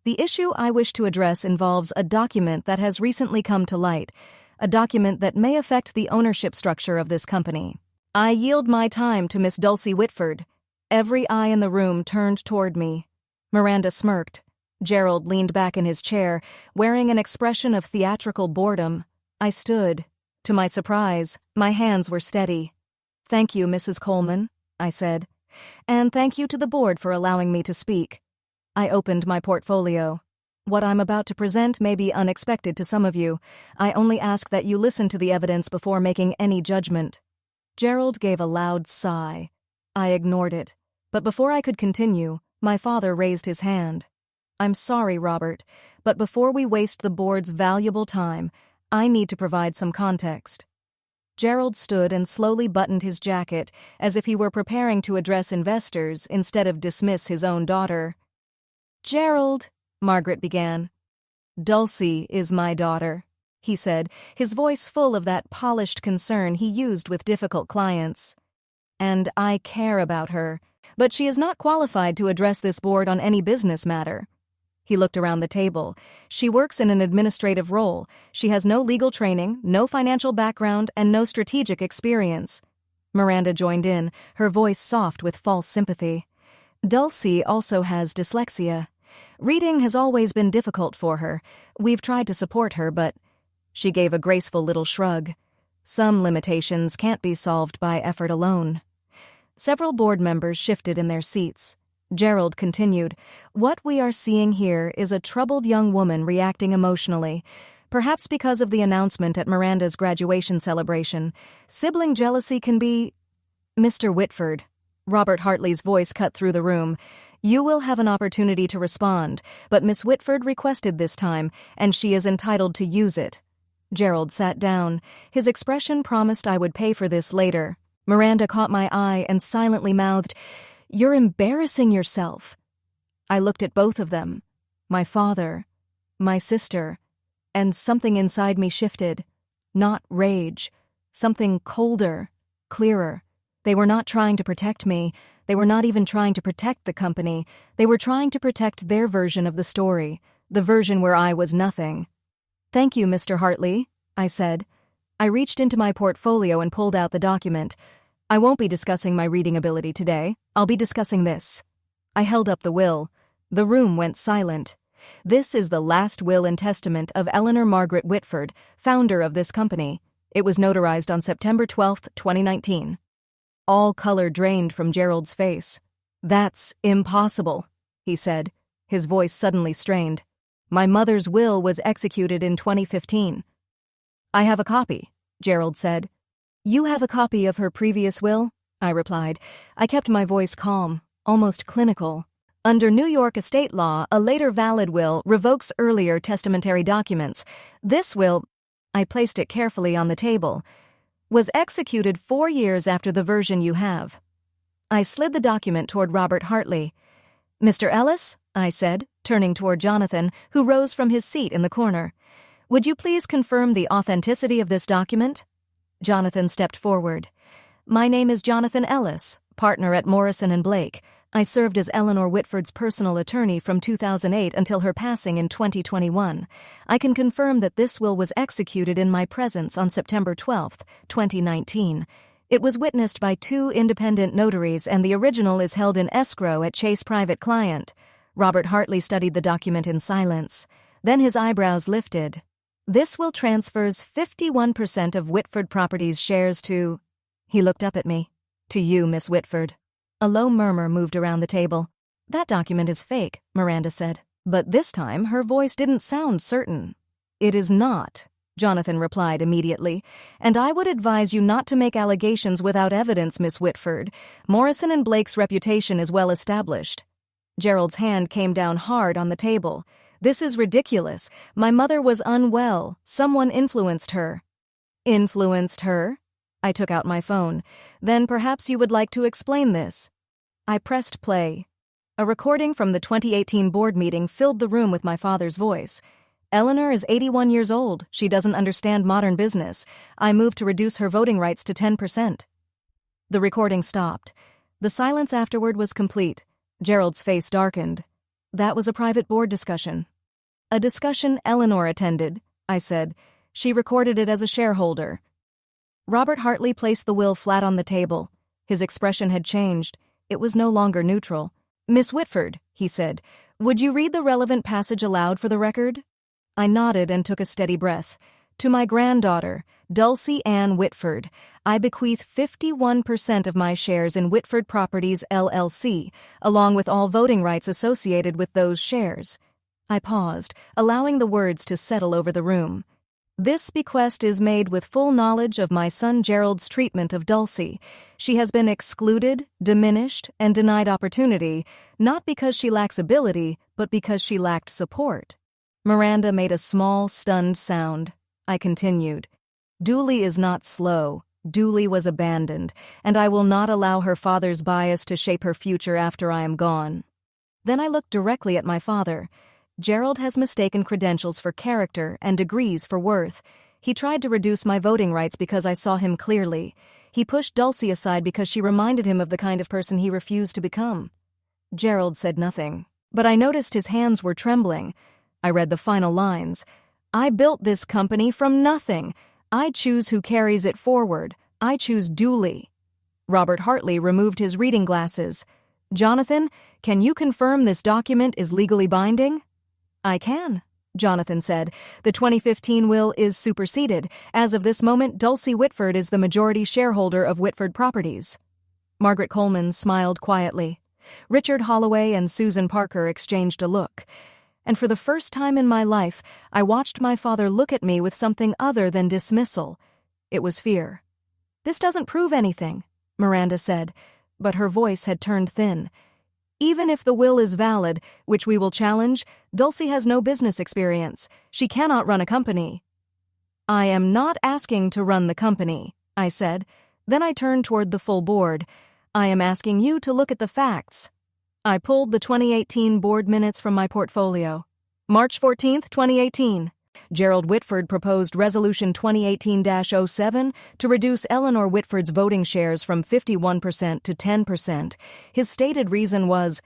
S1: "The issue I wish to address involves a document that has recently come to light, a document that may affect the ownership structure of this company. I yield my time to Miss Dulcie Whitford." Every eye in the room turned toward me. Miranda smirked. Gerald leaned back in his chair, wearing an expression of theatrical boredom. I stood. To my surprise, my hands were steady. "Thank you, Mrs. Coleman," I said. "And thank you to the board for allowing me to speak." I opened my portfolio. "What I'm about to present may be unexpected to some of you. I only ask that you listen to the evidence before making any judgment." Gerald gave a loud sigh. I ignored it. But before I could continue, my father raised his hand. "I'm sorry, Robert, but before we waste the board's valuable time, I need to provide some context." Gerald stood and slowly buttoned his jacket as if he were preparing to address investors instead of dismiss his own daughter. "Gerald," Margaret began. "Dulcie is my daughter," he said, his voice full of that polished concern he used with difficult clients. "And I care about her, but she is not qualified to address this board on any business matter." He looked around the table. "She works in an administrative role. She has no legal training, no financial background, and no strategic experience." Miranda joined in, her voice soft with false sympathy. "Dulcie also has dyslexia. Reading has always been difficult for her. We've tried to support her, but—" She gave a graceful little shrug. "Some limitations can't be solved by effort alone." Several board members shifted in their seats. Gerald continued, "What we are seeing here is a troubled young woman reacting emotionally, perhaps because of the announcement at Miranda's graduation celebration. Sibling jealousy can be—" "Mr. Whitford," Robert Hartley's voice cut through the room, "you will have an opportunity to respond, but Miss Whitford requested this time, and she is entitled to use it." Gerald sat down. His expression promised I would pay for this later. Miranda caught my eye and silently mouthed, "You're embarrassing yourself." I looked at both of them, my father, my sister, and something inside me shifted. Not rage, something colder, clearer. They were not trying to protect me. They were not even trying to protect the company. They were trying to protect their version of the story, the version where I was nothing. "Thank you, Mr. Hartley," I said. I reached into my portfolio and pulled out the document. "I won't be discussing my reading ability today. I'll be discussing this." I held up the will. The room went silent. "This is the last will and testament of Eleanor Margaret Whitford, founder of this company. It was notarized on September 12, 2019. All color drained from Gerald's face. "That's impossible," he said, his voice suddenly strained. "My mother's will was executed in 2015. "I have a copy," Gerald said. "You have a copy of her previous will?" I replied. I kept my voice calm, almost clinical. "Under New York estate law, a later valid will revokes earlier testamentary documents. This will—" I placed it carefully on the table— "was executed 4 years after the version you have." I slid the document toward Robert Hartley. "Mr. Ellis," I said, turning toward Jonathan, who rose from his seat in the corner, "would you please confirm the authenticity of this document?" Jonathan stepped forward. "My name is Jonathan Ellis, partner at Morrison & Blake. I served as Eleanor Whitford's personal attorney from 2008 until her passing in 2021. I can confirm that this will was executed in my presence on September 12, 2019. It was witnessed by 2 independent notaries, and the original is held in escrow at Chase Private Client." Robert Hartley studied the document in silence. Then his eyebrows lifted. "This will transfers 51% of Whitford Properties shares to—" He looked up at me. "To you, Miss Whitford." A low murmur moved around the table. "That document is fake," Miranda said. But this time her voice didn't sound certain. "It is not," Jonathan replied immediately, "and I would advise you not to make allegations without evidence, Miss Whitford. Morrison & Blake's reputation is well established." Gerald's hand came down hard on the table. "This is ridiculous. My mother was unwell. Someone influenced her." "Influenced her?" I took out my phone. Then perhaps you would like to explain this. I pressed play. A recording from the 2018 board meeting filled the room with my father's voice. Eleanor is 81 years old. She doesn't understand modern business. I moved to reduce her voting rights to 10%. The recording stopped. The silence afterward was complete. Gerald's face darkened. That was a private board discussion. A discussion Eleanor attended, I said. She recorded it as a shareholder. Robert Hartley placed the will flat on the table. His expression had changed. It was no longer neutral. Miss Whitford, he said, would you read the relevant passage aloud for the record? I nodded and took a steady breath. To my granddaughter, Dulcie Ann Whitford, I bequeath 51% of my shares in Whitford Properties, LLC, along with all voting rights associated with those shares. I paused, allowing the words to settle over the room. This bequest is made with full knowledge of my son Gerald's treatment of Dulcie. She has been excluded, diminished, and denied opportunity, not because she lacks ability, but because she lacked support. Miranda made a small, stunned sound. I continued. Dooley is not slow. Dooley was abandoned, and I will not allow her father's bias to shape her future after I am gone. Then I looked directly at my father. Gerald has mistaken credentials for character and degrees for worth. He tried to reduce my voting rights because I saw him clearly. He pushed Dulcie aside because she reminded him of the kind of person he refused to become. Gerald said nothing, but I noticed his hands were trembling. I read the final lines. I built this company from nothing. I choose who carries it forward. I choose Dooley. Robert Hartley removed his reading glasses. Jonathan, can you confirm this document is legally binding? I can, Jonathan said. The 2015 will is superseded. As of this moment, Dulcie Whitford is the majority shareholder of Whitford Properties. Margaret Coleman smiled quietly. Richard Holloway and Susan Parker exchanged a look. And for the first time in my life, I watched my father look at me with something other than dismissal. It was fear. This doesn't prove anything, Miranda said, but her voice had turned thin. Even if the will is valid, which we will challenge, Dulcie has no business experience. She cannot run a company. I am not asking to run the company, I said. Then I turned toward the full board. I am asking you to look at the facts. I pulled the 2018 board minutes from my portfolio. March 14, 2018. Gerald Whitford proposed Resolution 2018-07 to reduce Eleanor Whitford's voting shares from 51% to 10%. His stated reason was,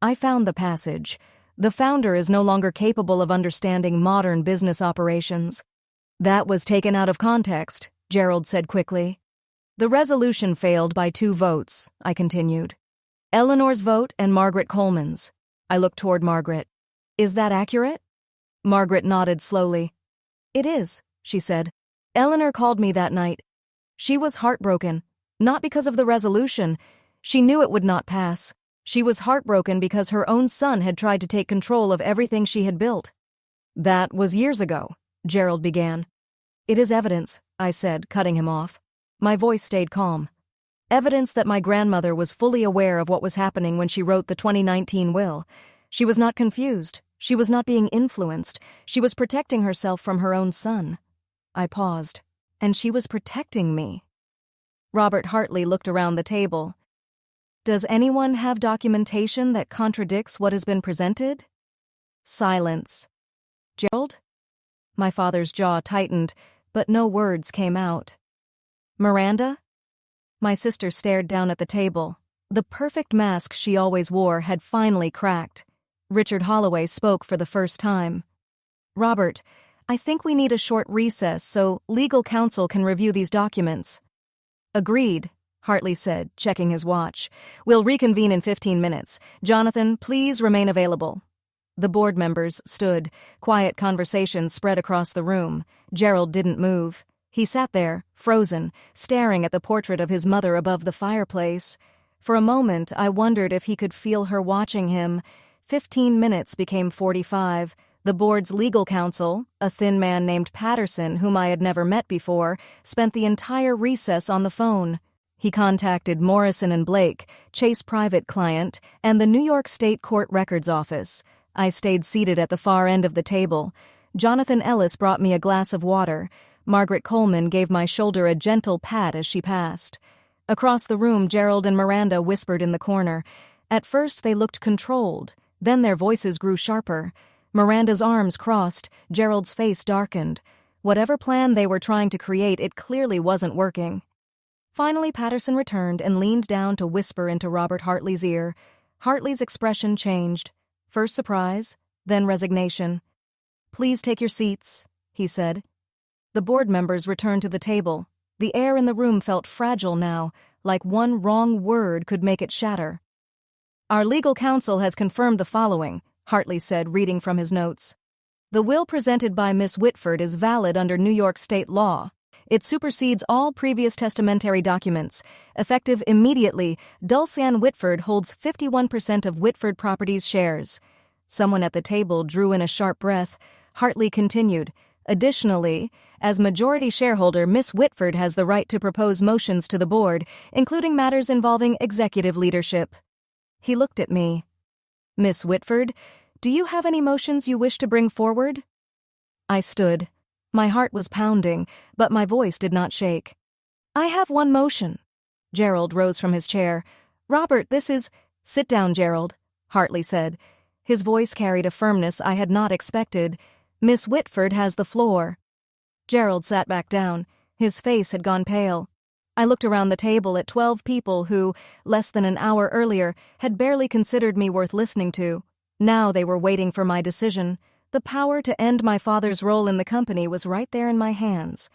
S1: I found the passage. The founder is no longer capable of understanding modern business operations. That was taken out of context, Gerald said quickly. The resolution failed by 2 votes, I continued. Eleanor's vote and Margaret Coleman's. I looked toward Margaret. Is that accurate? Margaret nodded slowly. It is, she said. Eleanor called me that night. She was heartbroken, not because of the resolution. She knew it would not pass. She was heartbroken because her own son had tried to take control of everything she had built. That was years ago, Gerald began. It is evidence, I said, cutting him off. My voice stayed calm. Evidence that my grandmother was fully aware of what was happening when she wrote the 2019 will. She was not confused. She was not being influenced. She was protecting herself from her own son. I paused. And she was protecting me. Robert Hartley looked around the table. Does anyone have documentation that contradicts what has been presented? Silence. Gerald? My father's jaw tightened, but no words came out. Miranda? My sister stared down at the table. The perfect mask she always wore had finally cracked. Richard Holloway spoke for the first time. Robert, I think we need a short recess so legal counsel can review these documents. Agreed, Hartley said, checking his watch. We'll reconvene in 15 minutes. Jonathan, please remain available. The board members stood. Quiet conversation spread across the room. Gerald didn't move. He sat there, frozen, staring at the portrait of his mother above the fireplace. For a moment, I wondered if he could feel her watching him. 15 minutes became 45. The board's legal counsel, a thin man named Patterson, whom I had never met before, spent the entire recess on the phone. He contacted Morrison and Blake, Chase private client, and the New York State Court Records Office. I stayed seated at the far end of the table. Jonathan Ellis brought me a glass of water. Margaret Coleman gave my shoulder a gentle pat as she passed. Across the room, Gerald and Miranda whispered in the corner. At first they looked controlled, then their voices grew sharper. Miranda's arms crossed, Gerald's face darkened. Whatever plan they were trying to create, it clearly wasn't working. Finally, Patterson returned and leaned down to whisper into Robert Hartley's ear. Hartley's expression changed. First surprise, then resignation. "Please take your seats," he said. The board members returned to the table. The air in the room felt fragile now, like one wrong word could make it shatter. "Our legal counsel has confirmed the following," Hartley said, reading from his notes. "The will presented by Miss Whitford is valid under New York state law. It supersedes all previous testamentary documents. Effective immediately, Dulcian Whitford holds 51% of Whitford Properties shares." Someone at the table drew in a sharp breath. Hartley continued, "Additionally, as majority shareholder, Miss Whitford has the right to propose motions to the board, including matters involving executive leadership." He looked at me. "Miss Whitford, do you have any motions you wish to bring forward?" I stood. My heart was pounding, but my voice did not shake. "I have one motion." Gerald rose from his chair. "Robert, this is—" "Sit down, Gerald," Hartley said. His voice carried a firmness I had not expected. "Miss Whitford has the floor." Gerald sat back down. His face had gone pale. I looked around the table at 12 people who, less than an hour earlier, had barely considered me worth listening to. Now they were waiting for my decision. The power to end my father's role in the company was right there in my hands.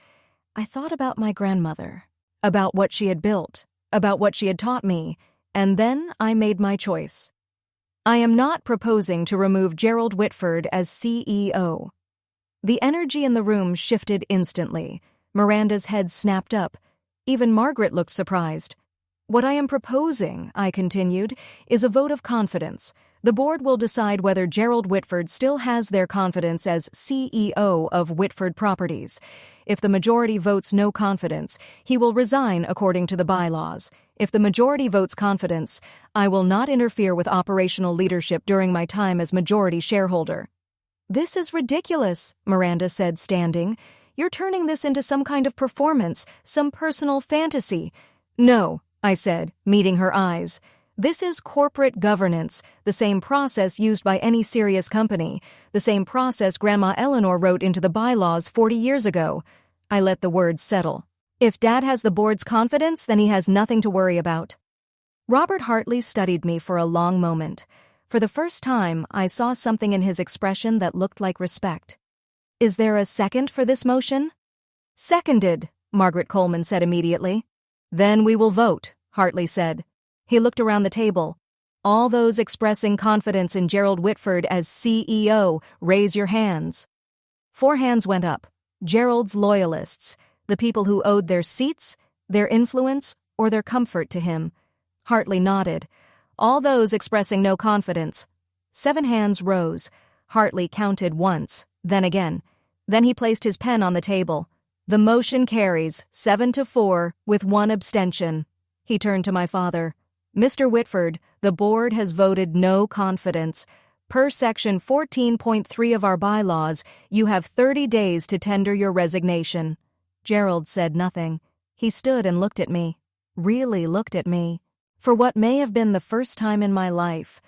S1: I thought about my grandmother, about what she had built, about what she had taught me, and then I made my choice. I am not proposing to remove Gerald Whitford as CEO. The energy in the room shifted instantly. Miranda's head snapped up. Even Margaret looked surprised. "What I am proposing," I continued, "is a vote of confidence. The board will decide whether Gerald Whitford still has their confidence as CEO of Whitford Properties. If the majority votes no confidence, he will resign according to the bylaws. If the majority votes confidence, I will not interfere with operational leadership during my time as majority shareholder." "This is ridiculous," Miranda said, standing. "You're turning this into some kind of performance, some personal fantasy." "No," I said, meeting her eyes. "This is corporate governance, the same process used by any serious company, the same process Grandma Eleanor wrote into the bylaws 40 years ago." I let the words settle. "If Dad has the board's confidence, then he has nothing to worry about." Robert Hartley studied me for a long moment. For the first time, I saw something in his expression that looked like respect. "Is there a second for this motion?" "Seconded," Margaret Coleman said immediately. "Then we will vote," Hartley said. He looked around the table. "All those expressing confidence in Gerald Whitford as CEO, raise your hands." 4 hands went up. Gerald's loyalists, the people who owed their seats, their influence, or their comfort to him. Hartley nodded. "All those expressing no confidence." 7 hands rose. Hartley counted once, then again. Then he placed his pen on the table. "The motion carries 7-4 with 1 abstention." He turned to my father. "Mr. Whitford, the board has voted no confidence. Per Section 14.3 of our bylaws, you have 30 days to tender your resignation." Gerald said nothing. He stood and looked at me. Really looked at me. For what may have been the first time in my life,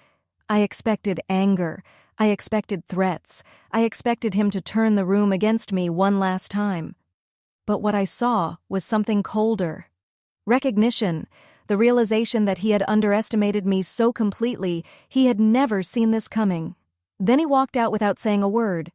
S1: I expected anger. I expected threats. I expected him to turn the room against me one last time. But what I saw was something colder. Recognition. The realization that he had underestimated me so completely, he had never seen this coming. Then he walked out without saying a word.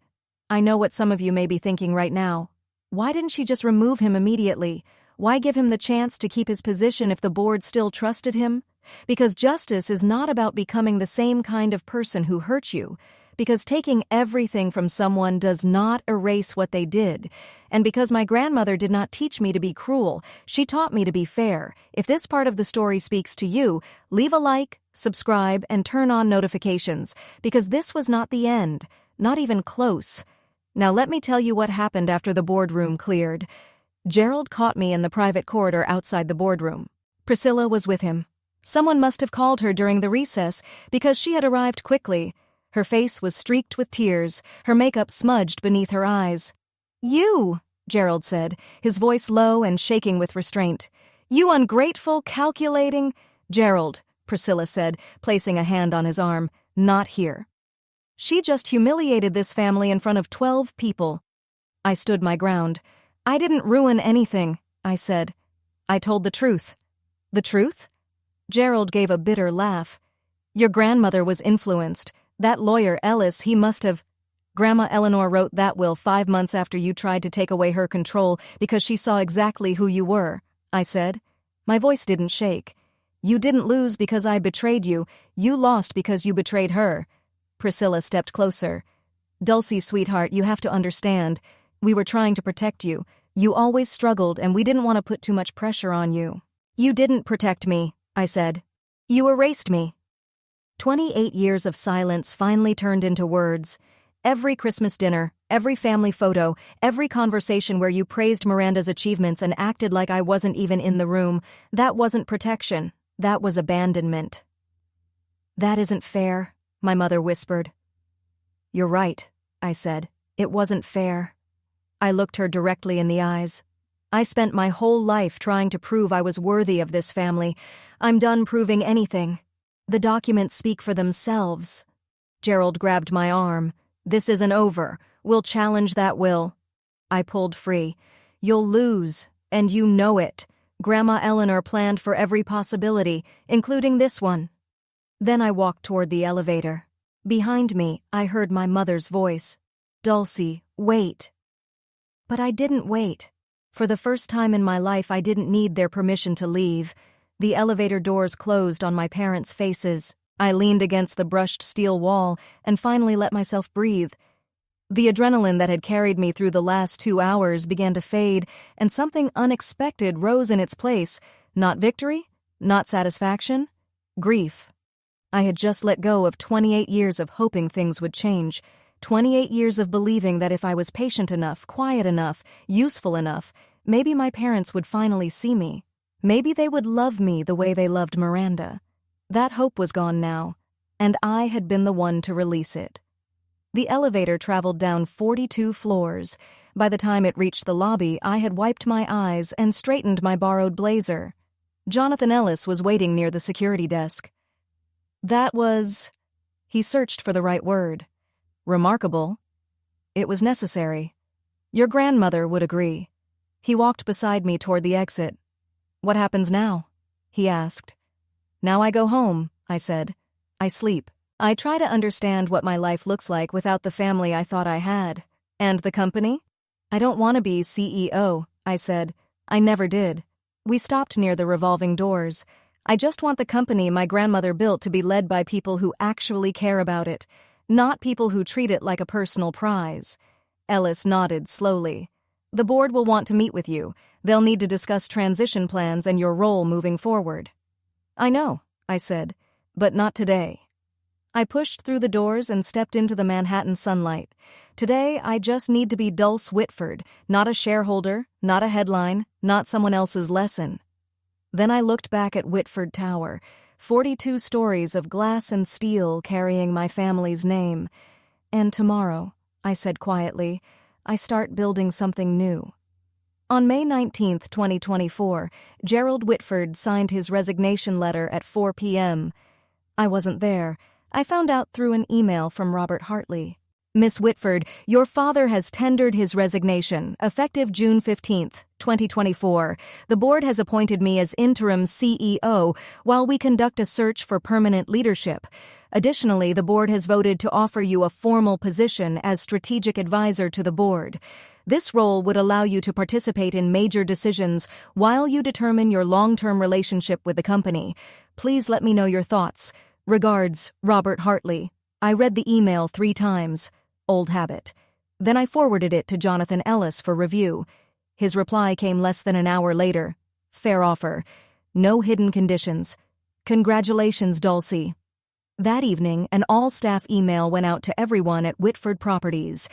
S1: I know what some of you may be thinking right now. Why didn't she just remove him immediately? Why give him the chance to keep his position if the board still trusted him? Because justice is not about becoming the same kind of person who hurt you. Because taking everything from someone does not erase what they did. And because my grandmother did not teach me to be cruel, she taught me to be fair. If this part of the story speaks to you, leave a like, subscribe, and turn on notifications. Because this was not the end. Not even close. Now let me tell you what happened after the boardroom cleared. Gerald caught me in the private corridor outside the boardroom. Priscilla was with him. Someone must have called her during the recess because she had arrived quickly. Her face was streaked with tears, her makeup smudged beneath her eyes. "You!" Gerald said, his voice low and shaking with restraint. "You ungrateful, calculating—" "Gerald," Priscilla said, placing a hand on his arm, "not here. She just humiliated this family in front of 12 people." I stood my ground. "I didn't ruin anything," I said. "I told the truth." "The truth?" Gerald gave a bitter laugh. "Your grandmother was influenced. That lawyer, Ellis, he must have—" "Grandma Eleanor wrote that will 5 months after you tried to take away her control because she saw exactly who you were," I said. My voice didn't shake. "You didn't lose because I betrayed you. You lost because you betrayed her." Priscilla stepped closer. "Dulcie, sweetheart, you have to understand. We were trying to protect you. You always struggled, and we didn't want to put too much pressure on you." "You didn't protect me," I said. "You erased me." 28 years of silence finally turned into words. Every Christmas dinner, every family photo, every conversation where you praised Miranda's achievements and acted like I wasn't even in the room, that wasn't protection. That was abandonment. "That isn't fair," my mother whispered. "You're right," I said. "It wasn't fair." I looked her directly in the eyes. "I spent my whole life trying to prove I was worthy of this family. I'm done proving anything. The documents speak for themselves." Gerald grabbed my arm. "This isn't over. We'll challenge that will." I pulled free. "You'll lose, and you know it. Grandma Eleanor planned for every possibility, including this one." Then I walked toward the elevator. Behind me, I heard my mother's voice. "Dulcie, wait." But I didn't wait. For the first time in my life, I didn't need their permission to leave. The elevator doors closed on my parents' faces. I leaned against the brushed steel wall and finally let myself breathe. The adrenaline that had carried me through the last 2 hours began to fade, and something unexpected rose in its place. Not victory, not satisfaction, grief. I had just let go of 28 years of hoping things would change, 28 years of believing that if I was patient enough, quiet enough, useful enough, maybe my parents would finally see me. Maybe they would love me the way they loved Miranda. That hope was gone now, and I had been the one to release it. The elevator traveled down 42 floors. By the time it reached the lobby, I had wiped my eyes and straightened my borrowed blazer. Jonathan Ellis was waiting near the security desk. That was... He searched for the right word. Remarkable. It was necessary. Your grandmother would agree. He walked beside me toward the exit. "What happens now?" he asked. "Now I go home," I said. "I sleep. I try to understand what my life looks like without the family I thought I had. And the company? I don't want to be CEO, I said. I never did. We stopped near the revolving doors. I just want the company my grandmother built to be led by people who actually care about it, not people who treat it like a personal prize." Ellis nodded slowly. "The board will want to meet with you. They'll need to discuss transition plans and your role moving forward." "I know," I said, "but not today." I pushed through the doors and stepped into the Manhattan sunlight. Today, I just need to be Dulce Whitford, not a shareholder, not a headline, not someone else's lesson. Then I looked back at Whitford Tower, 42 stories of glass and steel carrying my family's name. "And tomorrow," I said quietly, "I start building something new." On May 19, 2024, Gerald Whitford signed his resignation letter at 4 p.m. I wasn't there. I found out through an email from Robert Hartley. "Miss Whitford, your father has tendered his resignation, effective June 15, 2024. The board has appointed me as interim CEO while we conduct a search for permanent leadership. Additionally, the board has voted to offer you a formal position as strategic advisor to the board. This role would allow you to participate in major decisions while you determine your long-term relationship with the company. Please let me know your thoughts. Regards, Robert Hartley." I read the email 3 times. Old habit. Then I forwarded it to Jonathan Ellis for review. His reply came less than an hour later. "Fair offer. No hidden conditions. Congratulations, Dulcie." That evening, an all-staff email went out to everyone at Whitford Properties.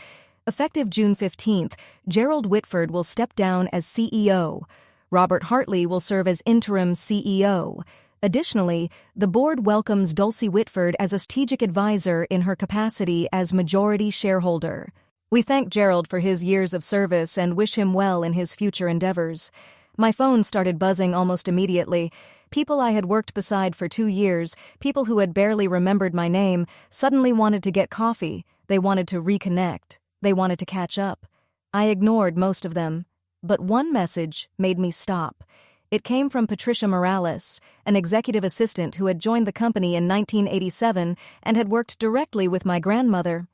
S1: Effective June 15th, Gerald Whitford will step down as CEO. Robert Hartley will serve as interim CEO. Additionally, the board welcomes Dulcie Whitford as a strategic advisor in her capacity as majority shareholder. We thank Gerald for his years of service and wish him well in his future endeavors. My phone started buzzing almost immediately. People I had worked beside for 2 years, people who had barely remembered my name, suddenly wanted to get coffee. They wanted to reconnect. They wanted to catch up. I ignored most of them. But one message made me stop. It came from Patricia Morales, an executive assistant who had joined the company in 1987 and had worked directly with my grandmother.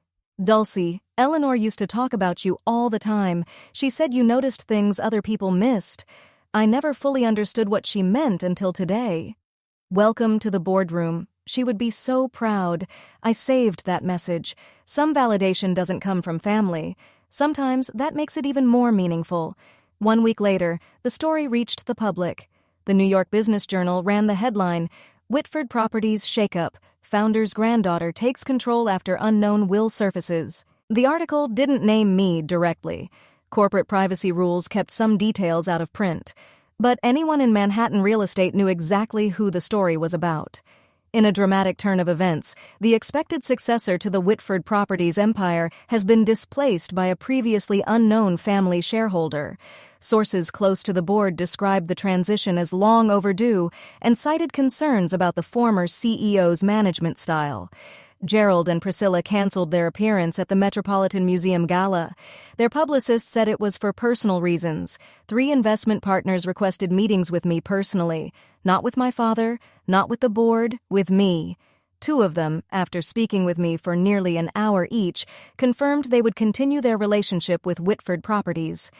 S1: "Dulcie, Eleanor used to talk about you all the time. She said you noticed things other people missed. I never fully understood what she meant until today." Welcome to the boardroom. She would be so proud. I saved that message. Some validation doesn't come from family. Sometimes that makes it even more meaningful. 1 week later, the story reached the public. The New York Business Journal ran the headline, "Whitford Properties Shakeup. Founder's Granddaughter Takes Control After Unknown Will Surfaces." The article didn't name me directly. Corporate privacy rules kept some details out of print. But anyone in Manhattan real estate knew exactly who the story was about. In a dramatic turn of events, the expected successor to the Whitford Properties empire has been displaced by a previously unknown family shareholder. Sources close to the board described the transition as long overdue and cited concerns about the former CEO's management style. Gerald and Priscilla canceled their appearance at the Metropolitan Museum Gala. Their publicist said it was for personal reasons. 3 investment partners requested meetings with me personally. Not with my father, not with the board, with me. 2 of them, after speaking with me for nearly an hour each, confirmed they would continue their relationship with Whitford Properties.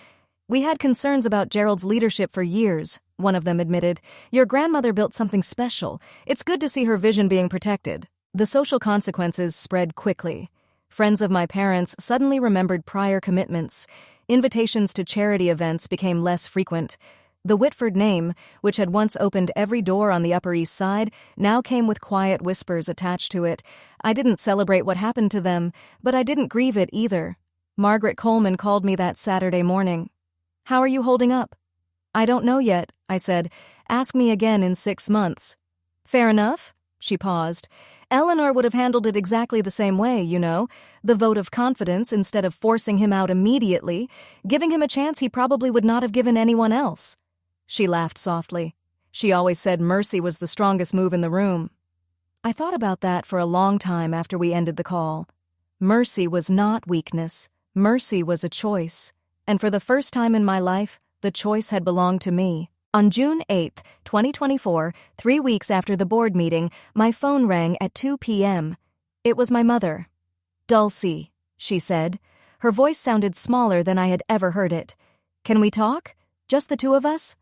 S1: "We had concerns about Gerald's leadership for years," one of them admitted. "Your grandmother built something special. It's good to see her vision being protected." The social consequences spread quickly. Friends of my parents suddenly remembered prior commitments. Invitations to charity events became less frequent. The Whitford name, which had once opened every door on the Upper East Side, now came with quiet whispers attached to it. I didn't celebrate what happened to them, but I didn't grieve it either. Margaret Coleman called me that Saturday morning. "How are you holding up?" "I don't know yet," I said. "Ask me again in 6 months." "Fair enough." She paused. "Eleanor would have handled it exactly the same way, you know. The vote of confidence instead of forcing him out immediately, giving him a chance he probably would not have given anyone else." She laughed softly. "She always said mercy was the strongest move in the room." I thought about that for a long time after we ended the call. Mercy was not weakness. Mercy was a choice. And for the first time in my life, the choice had belonged to me. On June 8, 2024, 3 weeks after the board meeting, my phone rang at 2 p.m. It was my mother. "Dulcie," she said. Her voice sounded smaller than I had ever heard it. "Can we talk? Just the 2 of us?"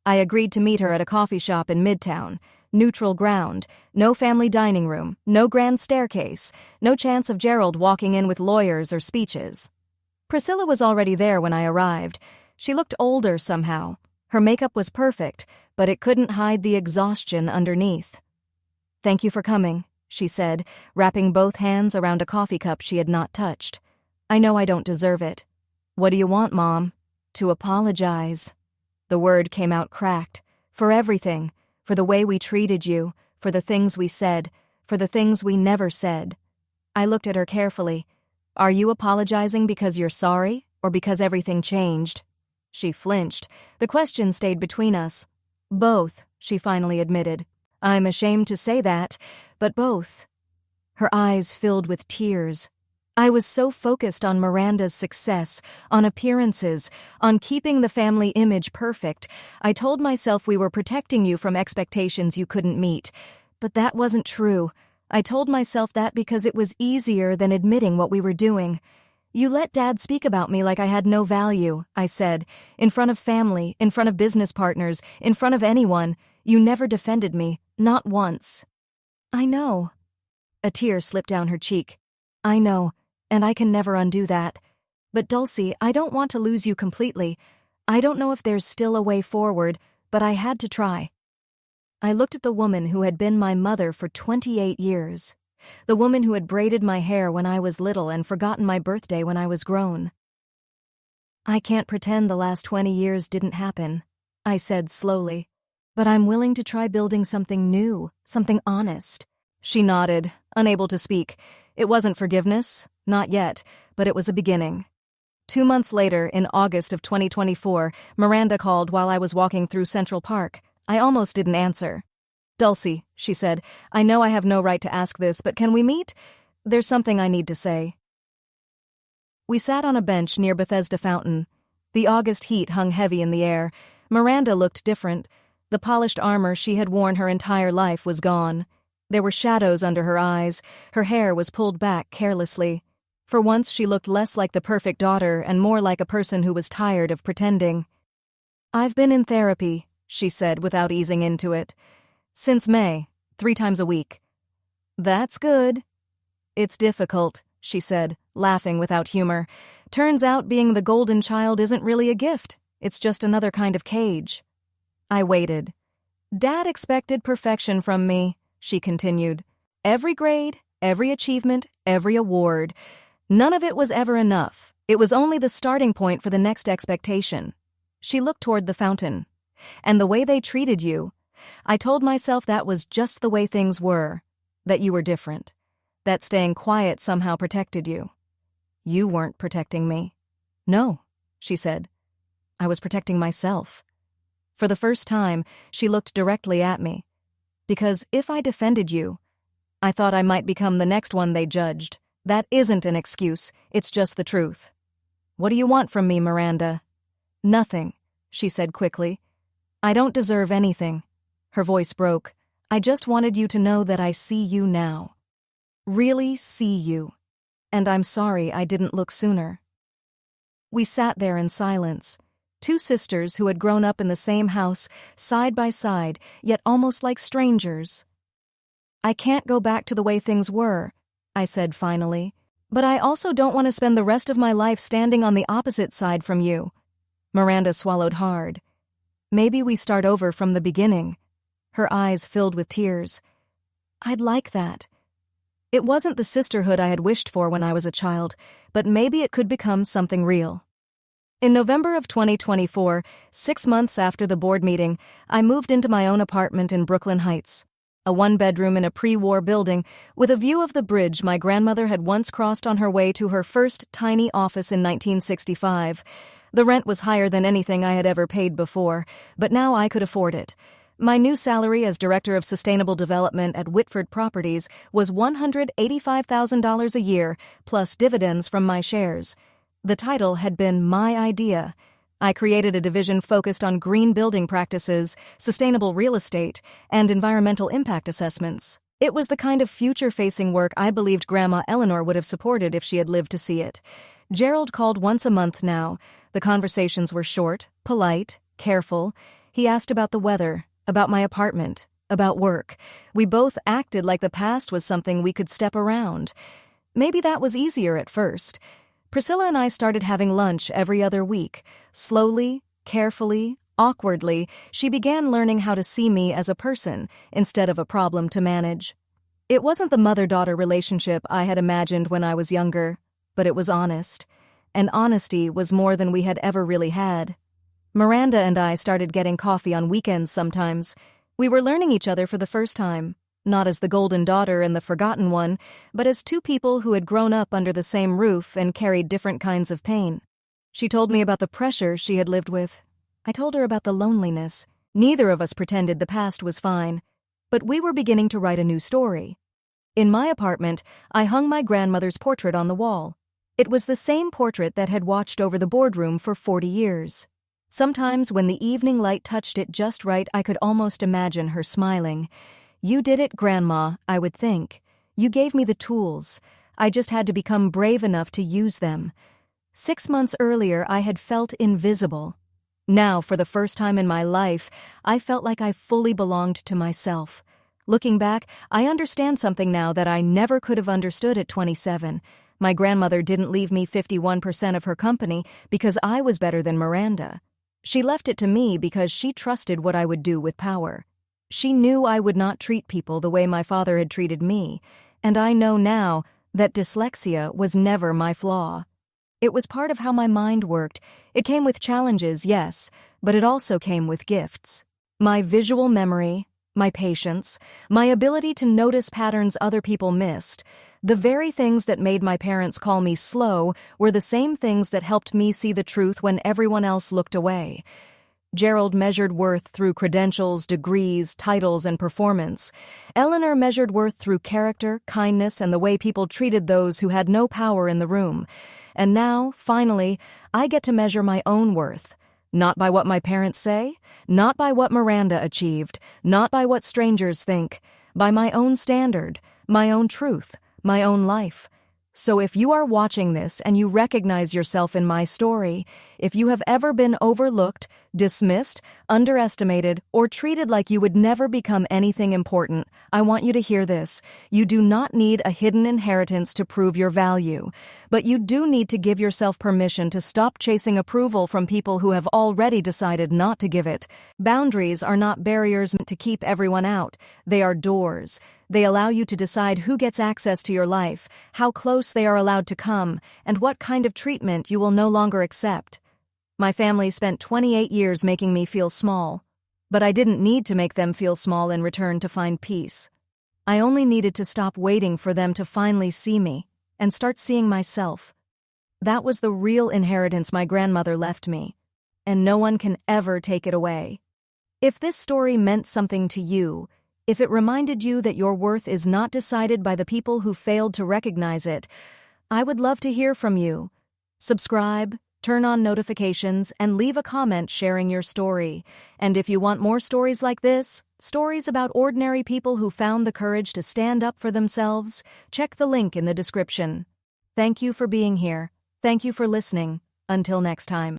S1: I agreed to meet her at a coffee shop in Midtown. Neutral ground, no family dining room, no grand staircase, no chance of Gerald walking in with lawyers or speeches. Priscilla was already there when I arrived. She looked older somehow. Her makeup was perfect, but it couldn't hide the exhaustion underneath. "Thank you for coming," she said, wrapping both hands around a coffee cup she had not touched. "I know I don't deserve it." "What do you want, Mom?" "To apologize." The word came out cracked. "For everything. For the way we treated you. For the things we said. For the things we never said." I looked at her carefully. "Are you apologizing because you're sorry, or because everything changed?" She flinched. The question stayed between us. "Both," she finally admitted. "I'm ashamed to say that, but both." Her eyes filled with tears. I was so focused on Miranda's success, on appearances, on keeping the family image perfect. I told myself we were protecting you from expectations you couldn't meet. But that wasn't true. I told myself that because it was easier than admitting what we were doing. "You let Dad speak about me like I had no value," I said. "In front of family, in front of business partners, in front of anyone. You never defended me, not once." "I know." A tear slipped down her cheek. "I know, and I can never undo that. But Dulcie, I don't want to lose you completely. I don't know if there's still a way forward, but I had to try." I looked at the woman who had been my mother for 28 years. The woman who had braided my hair when I was little and forgotten my birthday when I was grown. "I can't pretend the last 20 years didn't happen," I said slowly. "But I'm willing to try building something new, something honest." She nodded, unable to speak. It wasn't forgiveness. Not yet, but it was a beginning. 2 months later, in August of 2024, Miranda called while I was walking through Central Park. I almost didn't answer. "Dulcie," she said, "I know I have no right to ask this, but can we meet? There's something I need to say." We sat on a bench near Bethesda Fountain. The August heat hung heavy in the air. Miranda looked different. The polished armor she had worn her entire life was gone. There were shadows under her eyes. Her hair was pulled back carelessly. For once she looked less like the perfect daughter and more like a person who was tired of pretending. "I've been in therapy," she said without easing into it. "Since May, 3 times a week." "That's good." "It's difficult," she said, laughing without humor. "Turns out being the golden child isn't really a gift. It's just another kind of cage." I waited. "Dad expected perfection from me," she continued. "Every grade, every achievement, every award. None of it was ever enough. It was only the starting point for the next expectation." She looked toward the fountain. "And the way they treated you, I told myself that was just the way things were, that you were different, that staying quiet somehow protected you. You weren't protecting me." "No," she said. "I was protecting myself." For the first time, she looked directly at me. "Because if I defended you, I thought I might become the next one they judged. That isn't an excuse, it's just the truth." "What do you want from me, Miranda?" "Nothing," she said quickly. "I don't deserve anything." Her voice broke. "I just wanted you to know that I see you now. Really see you. And I'm sorry I didn't look sooner." We sat there in silence. 2 sisters who had grown up in the same house, side by side, yet almost like strangers. "I can't go back to the way things were," I said finally. "But I also don't want to spend the rest of my life standing on the opposite side from you." Miranda swallowed hard. "Maybe we start over from the beginning." Her eyes filled with tears. "I'd like that. It wasn't the sisterhood I had wished for when I was a child, but maybe it could become something real." In November of 2024, 6 months after the board meeting, I moved into my own apartment in Brooklyn Heights, a 1-bedroom in a pre-war building with a view of the bridge my grandmother had once crossed on her way to her first tiny office in 1965. The rent was higher than anything I had ever paid before, but now I could afford it. My new salary as Director of Sustainable Development at Whitford Properties was $185,000 a year, plus dividends from my shares. The title had been my idea. I created a division focused on green building practices, sustainable real estate, and environmental impact assessments. It was the kind of future-facing work I believed Grandma Eleanor would have supported if she had lived to see it. Gerald called once a month now. The conversations were short, polite, careful. He asked about the weather, about my apartment, about work. We both acted like the past was something we could step around. Maybe that was easier at first. Priscilla and I started having lunch every other week. Slowly, carefully, awkwardly, she began learning how to see me as a person instead of a problem to manage. It wasn't the mother-daughter relationship I had imagined when I was younger, but it was honest. And honesty was more than we had ever really had. Miranda and I started getting coffee on weekends sometimes. We were learning each other for the first time. Not as the golden daughter and the forgotten one, but as 2 people who had grown up under the same roof and carried different kinds of pain. She told me about the pressure she had lived with. I told her about the loneliness. Neither of us pretended the past was fine, but we were beginning to write a new story. In my apartment, I hung my grandmother's portrait on the wall. It was the same portrait that had watched over the boardroom for 40 years. Sometimes when the evening light touched it just right, I could almost imagine her smiling. "You did it, Grandma," I would think. "You gave me the tools. I just had to become brave enough to use them." 6 months earlier, I had felt invisible. Now, for the first time in my life, I felt like I fully belonged to myself. Looking back, I understand something now that I never could have understood at 27. My grandmother didn't leave me 51% of her company because I was better than Miranda. She left it to me because she trusted what I would do with power. She knew I would not treat people the way my father had treated me, and I know now that dyslexia was never my flaw. It was part of how my mind worked. It came with challenges, yes, but it also came with gifts. My visual memory, my patience, my ability to notice patterns other people missed. The very things that made my parents call me slow were the same things that helped me see the truth when everyone else looked away. Gerald measured worth through credentials, degrees, titles, and performance. Eleanor measured worth through character, kindness, and the way people treated those who had no power in the room. And now, finally, I get to measure my own worth. Not by what my parents say, not by what Miranda achieved, not by what strangers think, by my own standard, my own truth, my own life. So if you are watching this and you recognize yourself in my story, if you have ever been overlooked, dismissed, underestimated, or treated like you would never become anything important, I want you to hear this. You do not need a hidden inheritance to prove your value, but you do need to give yourself permission to stop chasing approval from people who have already decided not to give it. Boundaries are not barriers meant to keep everyone out. They are doors. They allow you to decide who gets access to your life, how close they are allowed to come, and what kind of treatment you will no longer accept. My family spent 28 years making me feel small, but I didn't need to make them feel small in return to find peace. I only needed to stop waiting for them to finally see me and start seeing myself. That was the real inheritance my grandmother left me, and no one can ever take it away. If this story meant something to you, if it reminded you that your worth is not decided by the people who failed to recognize it, I would love to hear from you. Subscribe, turn on notifications, and leave a comment sharing your story. And if you want more stories like this, stories about ordinary people who found the courage to stand up for themselves, check the link in the description. Thank you for being here. Thank you for listening. Until next time.